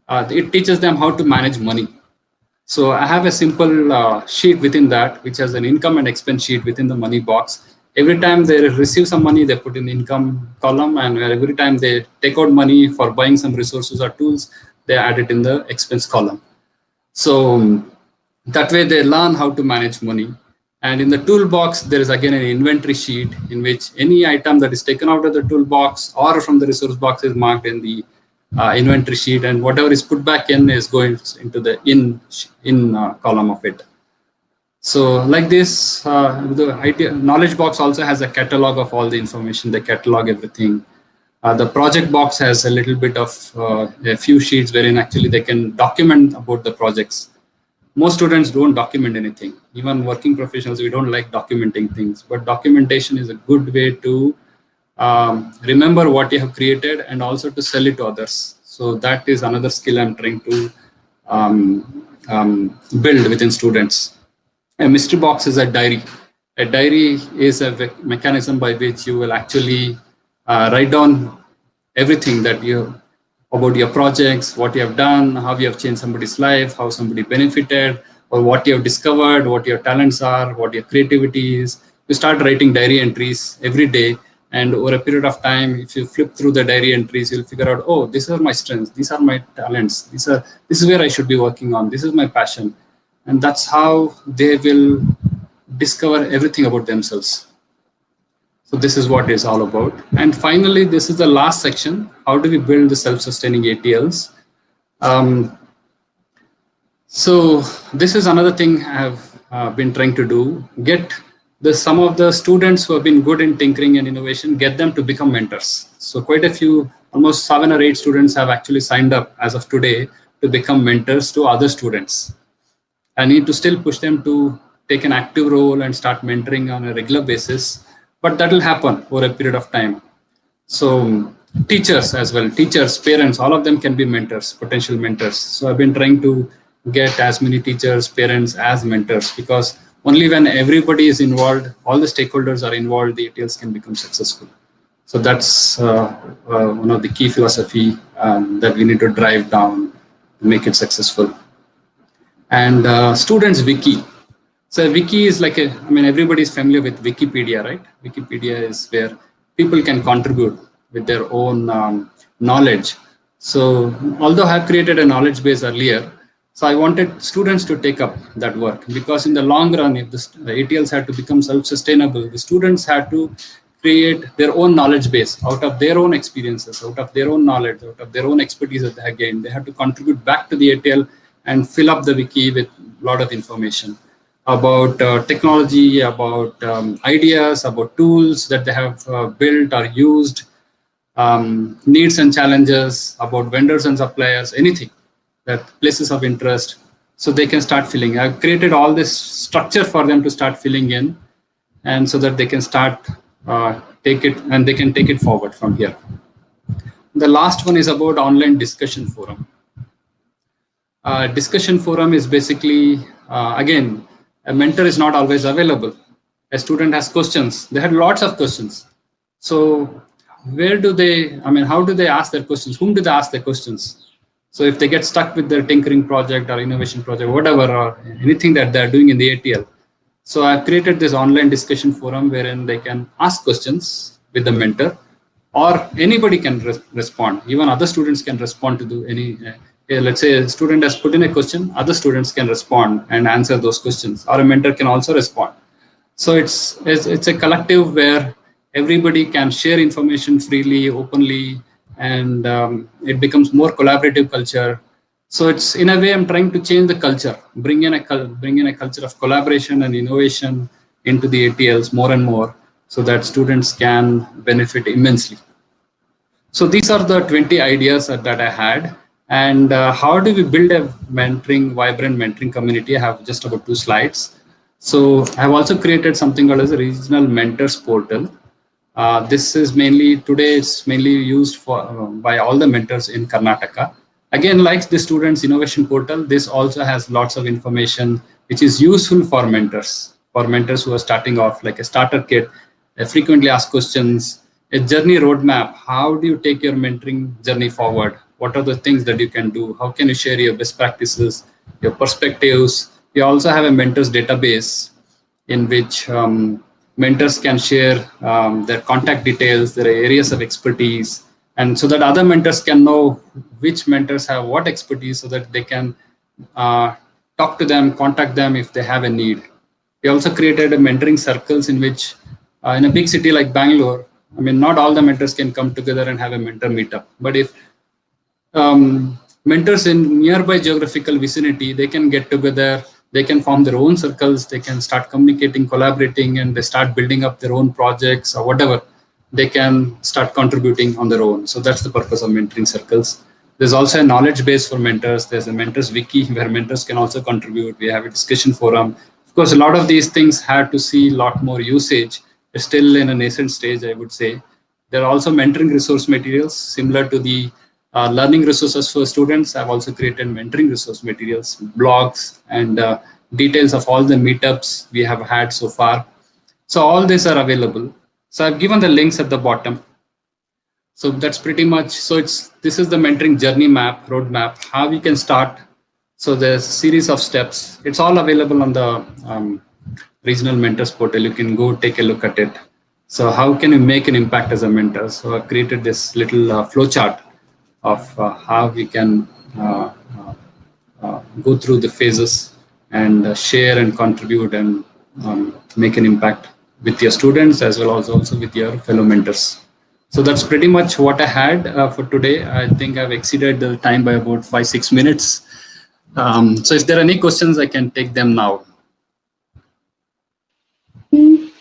it teaches them how to manage money. So I have a simple sheet within that, which has an income and expense sheet within the money box. Every time they receive some money, they put in the income column, and every time they take out money for buying some resources or tools, they add it in the expense column. So that way they learn how to manage money. And in the toolbox, there is again an inventory sheet in which any item that is taken out of the toolbox or from the resource box is marked in the inventory sheet, and whatever is put back in is going into the in column of it. So like this, the IT knowledge box also has a catalog of all the information. They catalog everything. The project box has a little bit of a few sheets wherein actually they can document about the projects. Most students don't document anything. Even working professionals, we don't like documenting things. But documentation is a good way to remember what you have created and also to sell it to others. So that is another skill I'm trying to build within students. A mystery box is a diary. A diary is a mechanism by which you will actually write down everything that you about your projects, what you have done, how you have changed somebody's life, how somebody benefited, or what you have discovered, what your talents are, what your creativity is. You start writing diary entries every day, and over a period of time, if you flip through the diary entries, you'll figure out, oh, these are my strengths, these are my talents, this is where I should be working on, this is my passion, and that's how they will discover everything about themselves. So this is what it's all about. And finally, this is the last section. How do we build the self-sustaining ATLs? So this is another thing I've been trying to do. Get some of the students who have been good in tinkering and innovation, get them to become mentors. So quite a few, almost 7 or 8 students have actually signed up as of today to become mentors to other students. I need to still push them to take an active role and start mentoring on a regular basis, but that will happen over a period of time. So teachers as well, teachers, parents, all of them can be mentors, potential mentors. So I've been trying to get as many teachers, parents as mentors, because only when everybody is involved, all the stakeholders are involved, the ATLs can become successful. So that's one of the key philosophy that we need to drive down to make it successful. And students wiki. So wiki is like everybody is familiar with Wikipedia, right? Wikipedia is where people can contribute with their own knowledge. So although I have created a knowledge base earlier, so I wanted students to take up that work, because in the long run, if the ATLs had to become self-sustainable, the students had to create their own knowledge base out of their own experiences, out of their own knowledge, out of their own expertise that they have gained. They had to contribute back to the ATL and fill up the wiki with a lot of information about technology, about ideas, about tools that they have built or used, needs and challenges, about vendors and suppliers, anything, that places of interest, so they can start filling. I've created all this structure for them to start filling in, and so that they can start take it, and they can take it forward from here. The last one is about online discussion forum. Discussion forum is basically, again, a mentor is not always available. A student has questions. They had lots of questions. So where do they, how do they ask their questions? Whom do they ask their questions? So if they get stuck with their tinkering project or innovation project, whatever, or anything that they're doing in the ATL. So I've created this online discussion forum wherein they can ask questions with the mentor, or anybody can respond. Even other students can respond to do any, let's say a student has put in a question, other students can respond and answer those questions, or a mentor can also respond. So it's a collective where everybody can share information freely, openly, and it becomes more collaborative culture. So it's, in a way, I'm trying to change the culture, bring in a culture of collaboration and innovation into the ATLs more and more, so that students can benefit immensely. So these are the 20 ideas that I had. And how do we build a vibrant mentoring community? I have just about 2 slides. So I've also created something called as a regional mentors portal. This is today it's mainly used for by all the mentors in Karnataka. Again, like the students innovation portal, this also has lots of information which is useful for mentors who are starting off, like a starter kit, a frequently asked questions, a journey roadmap. How do you take your mentoring journey forward? What are the things that you can do? How can you share your best practices, your perspectives? We also have a mentors database in which mentors can share their contact details, their areas of expertise, and so that other mentors can know which mentors have what expertise, so that they can talk to them, contact them if they have a need. We also created a mentoring circles in which, in a big city like Bangalore, not all the mentors can come together and have a mentor meetup. But if mentors in nearby geographical vicinity, they can get together, they can form their own circles, they can start communicating, collaborating, and they start building up their own projects or whatever. They can start contributing on their own. So that's the purpose of mentoring circles. There's also a knowledge base for mentors. There's a mentors wiki where mentors can also contribute. We have a discussion forum. Of course, a lot of these things have to see a lot more usage. They're still in a nascent stage, I would say. There are also mentoring resource materials similar to the learning resources for students. I've also created mentoring resource materials, blogs, and details of all the meetups we have had so far. So all these are available. So I've given the links at the bottom. So that's pretty much, so this is the mentoring journey map, roadmap, how you can start. So there's a series of steps. It's all available on the regional mentors portal. You can go take a look at it. So how can you make an impact as a mentor? So I've created this little flow chart of how we can go through the phases and share and contribute and make an impact with your students as well as also with your fellow mentors. So that's pretty much what I had for today. I think I've exceeded the time by about 5-6 minutes. So if there are any questions, I can take them now. Mm,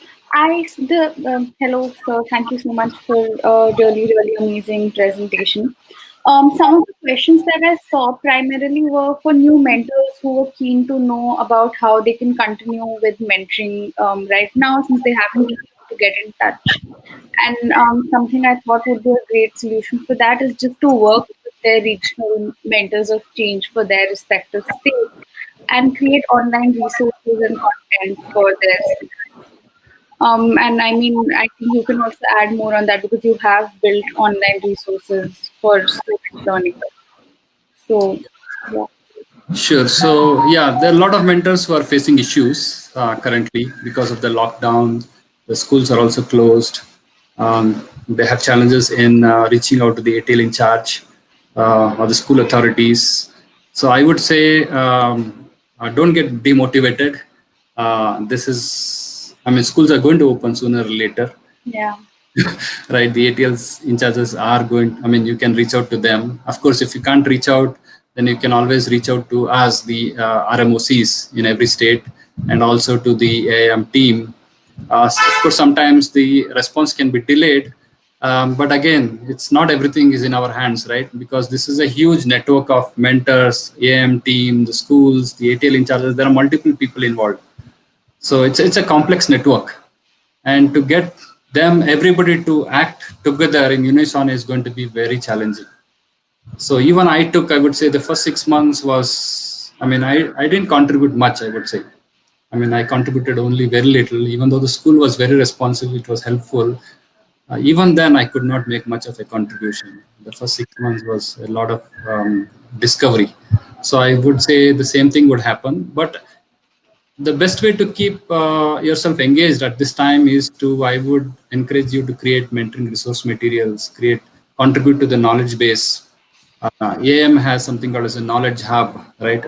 Hello, sir. Thank you so much for a really amazing presentation. Some of the questions that I saw primarily were for new mentors who were keen to know about how they can continue with mentoring right now since they haven't been able to get in touch. And something I thought would be a great solution for that is just to work with their regional mentors of change for their respective states and create online resources and content for their and I mean, I think you can also add more on that because you have built online resources for student learning. So, yeah. Sure. So yeah, there are a lot of mentors who are facing issues currently because of the lockdown. The schools are also closed. They have challenges in reaching out to the ATL in charge or the school authorities. So I would say don't get demotivated. This is, I mean, schools are going to open sooner or later. Yeah. Right, the ATLs in charges are going, I mean, you can reach out to them. Of course, if you can't reach out, then you can always reach out to us, the RMOCs in every state, and also to the AIM team. Of course, sometimes the response can be delayed, but again, it's not everything is in our hands, right? Because this is a huge network of mentors, AIM team, the schools, the ATL in charges. There are multiple people involved, so it's a complex network, and to get them everybody to act together in unison is going to be very challenging. So even I would say the first 6 months was, I mean, I didn't contribute much, I would say. I mean, I contributed only very little, even though the school was very responsive, it was helpful. Even then, I could not make much of a contribution. The first 6 months was a lot of discovery. So I would say the same thing would happen. But the best way to keep yourself engaged at this time is to, I would encourage you to create mentoring resource materials, contribute to the knowledge base. AIM has something called as a knowledge hub, right?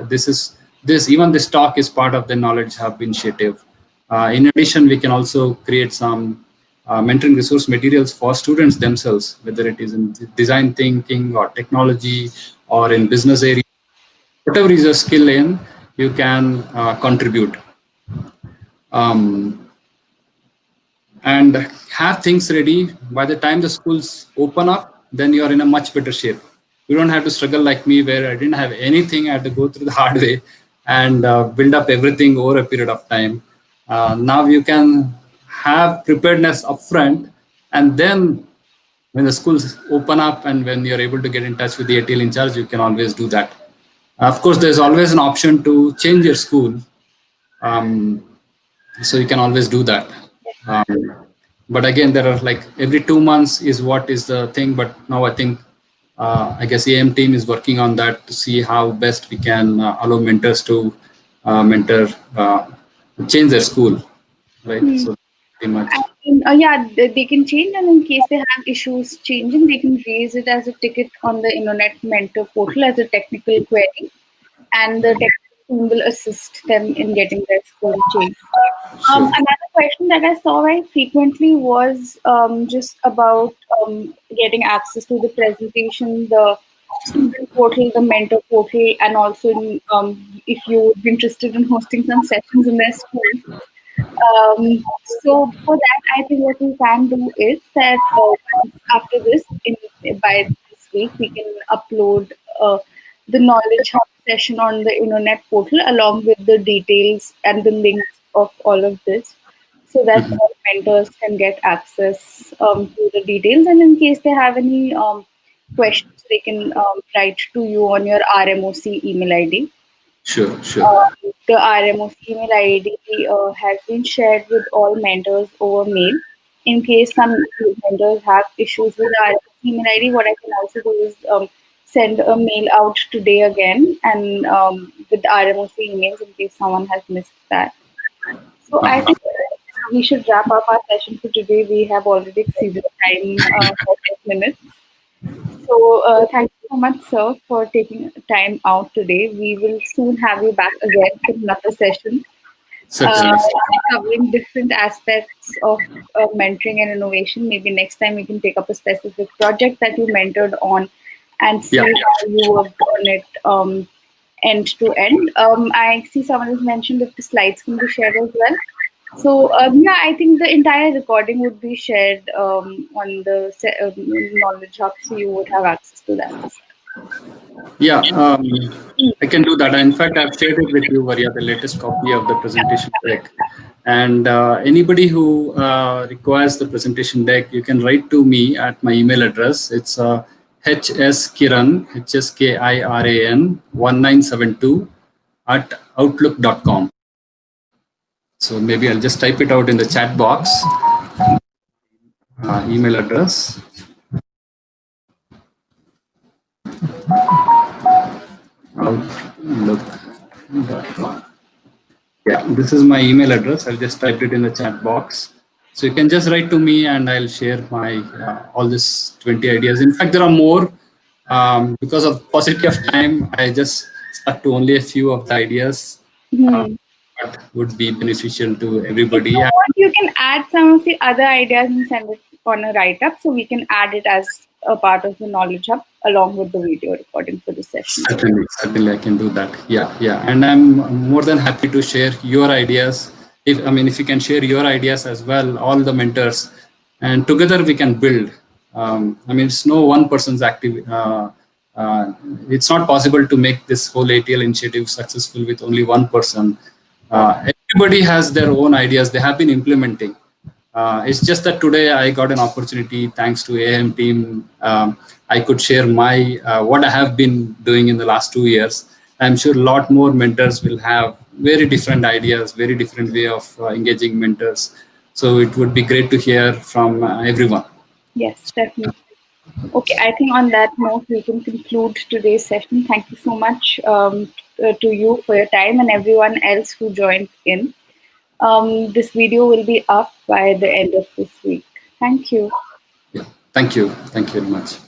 Even this talk is part of the knowledge hub initiative. In addition, we can also create some mentoring resource materials for students themselves, whether it is in design thinking or technology or in business area, whatever is your skill in, you can contribute. And have things ready. By the time the schools open up, then you are in a much better shape. You don't have to struggle like me, where I didn't have anything. I had to go through the hard way and build up everything over a period of time. Now you can have preparedness upfront, and then when the schools open up and when you're able to get in touch with the ATL in charge, you can always do that. Of course, there's always an option to change your school. So you can always do that. But again, there are like every 2 months is what is the thing. But now I think, I guess AIM team is working on that to see how best we can allow mentors to change their school, right? Hmm. So pretty much. I mean, yeah, they can change, and in case they have issues changing, they can raise it as a ticket on the Internet Mentor portal as a technical query, and the technical team will assist them in getting their school changed. Sure. Another question that I saw very frequently was just about getting access to the presentation, the student portal, the mentor portal, and also if you would be interested in hosting some sessions in their school. So for that, I think what we can do is that after this, by this week, we can upload the knowledge hub session on the internet portal along with the details and the links of all of this, so that Mhm. all mentors can get access to the details. And in case they have any questions, they can write to you on your RMOC email ID. Sure. Sure. Uh, the RMO's email ID has been shared with all mentors over mail. In case some mentors have issues with RMO's email ID, what I can also do is send a mail out today again, and with the RMOC emails in case someone has missed that. So I think we should wrap up our session for today. We have already exceeded time for 10 minutes. So thank you so much, sir, for taking time out today. We will soon have you back again for another session, uh, Certainly. covering different aspects of mentoring and innovation. Maybe next time we can take up a specific project that you mentored on and see Yeah. how you worked on it end to end. I see someone has mentioned that the slides can be shared as well. So yeah, I think the entire recording would be shared on the Knowledge Hub, so you would have access to that. Yeah, I can do that. In fact, I've shared it with you, Varya, the latest copy of the presentation deck. And anybody who requires the presentation deck, you can write to me at my email address. It's hskiran, HSKIRAN 1972 at outlook.com. So maybe I'll just type it out in the chat box. Email address. Outlook.com. Yeah, this is my email address. I'll just type it in the chat box. So you can just write to me and I'll share my all this 20 ideas. In fact, there are more. Because of paucity of time, I just stuck to only a few of the ideas that would be beneficial to If everybody. you want, you can add some of the other ideas and send it on a write-up, so we can add it as a part of the Knowledge Hub along with the video recording for the session. Certainly, I can do that. Yeah, and I'm more than happy to share your ideas. If you can share your ideas as well, all the mentors, and together we can build. It's no one person's active. It's not possible to make this whole ATL initiative successful with only one person. Everybody has their own ideas. They have been implementing. It's just that today I got an opportunity, thanks to AM team. I could share my what I have been doing in the last 2 years. I'm sure a lot more mentors will have very different ideas, very different way of engaging mentors. So it would be great to hear from everyone. Yes, definitely. Okay, I think on that note, we can conclude today's session. Thank you so much to you for your time and everyone else who joined in. This video will be up by the end of this week. Thank you. Yeah. Thank you very much.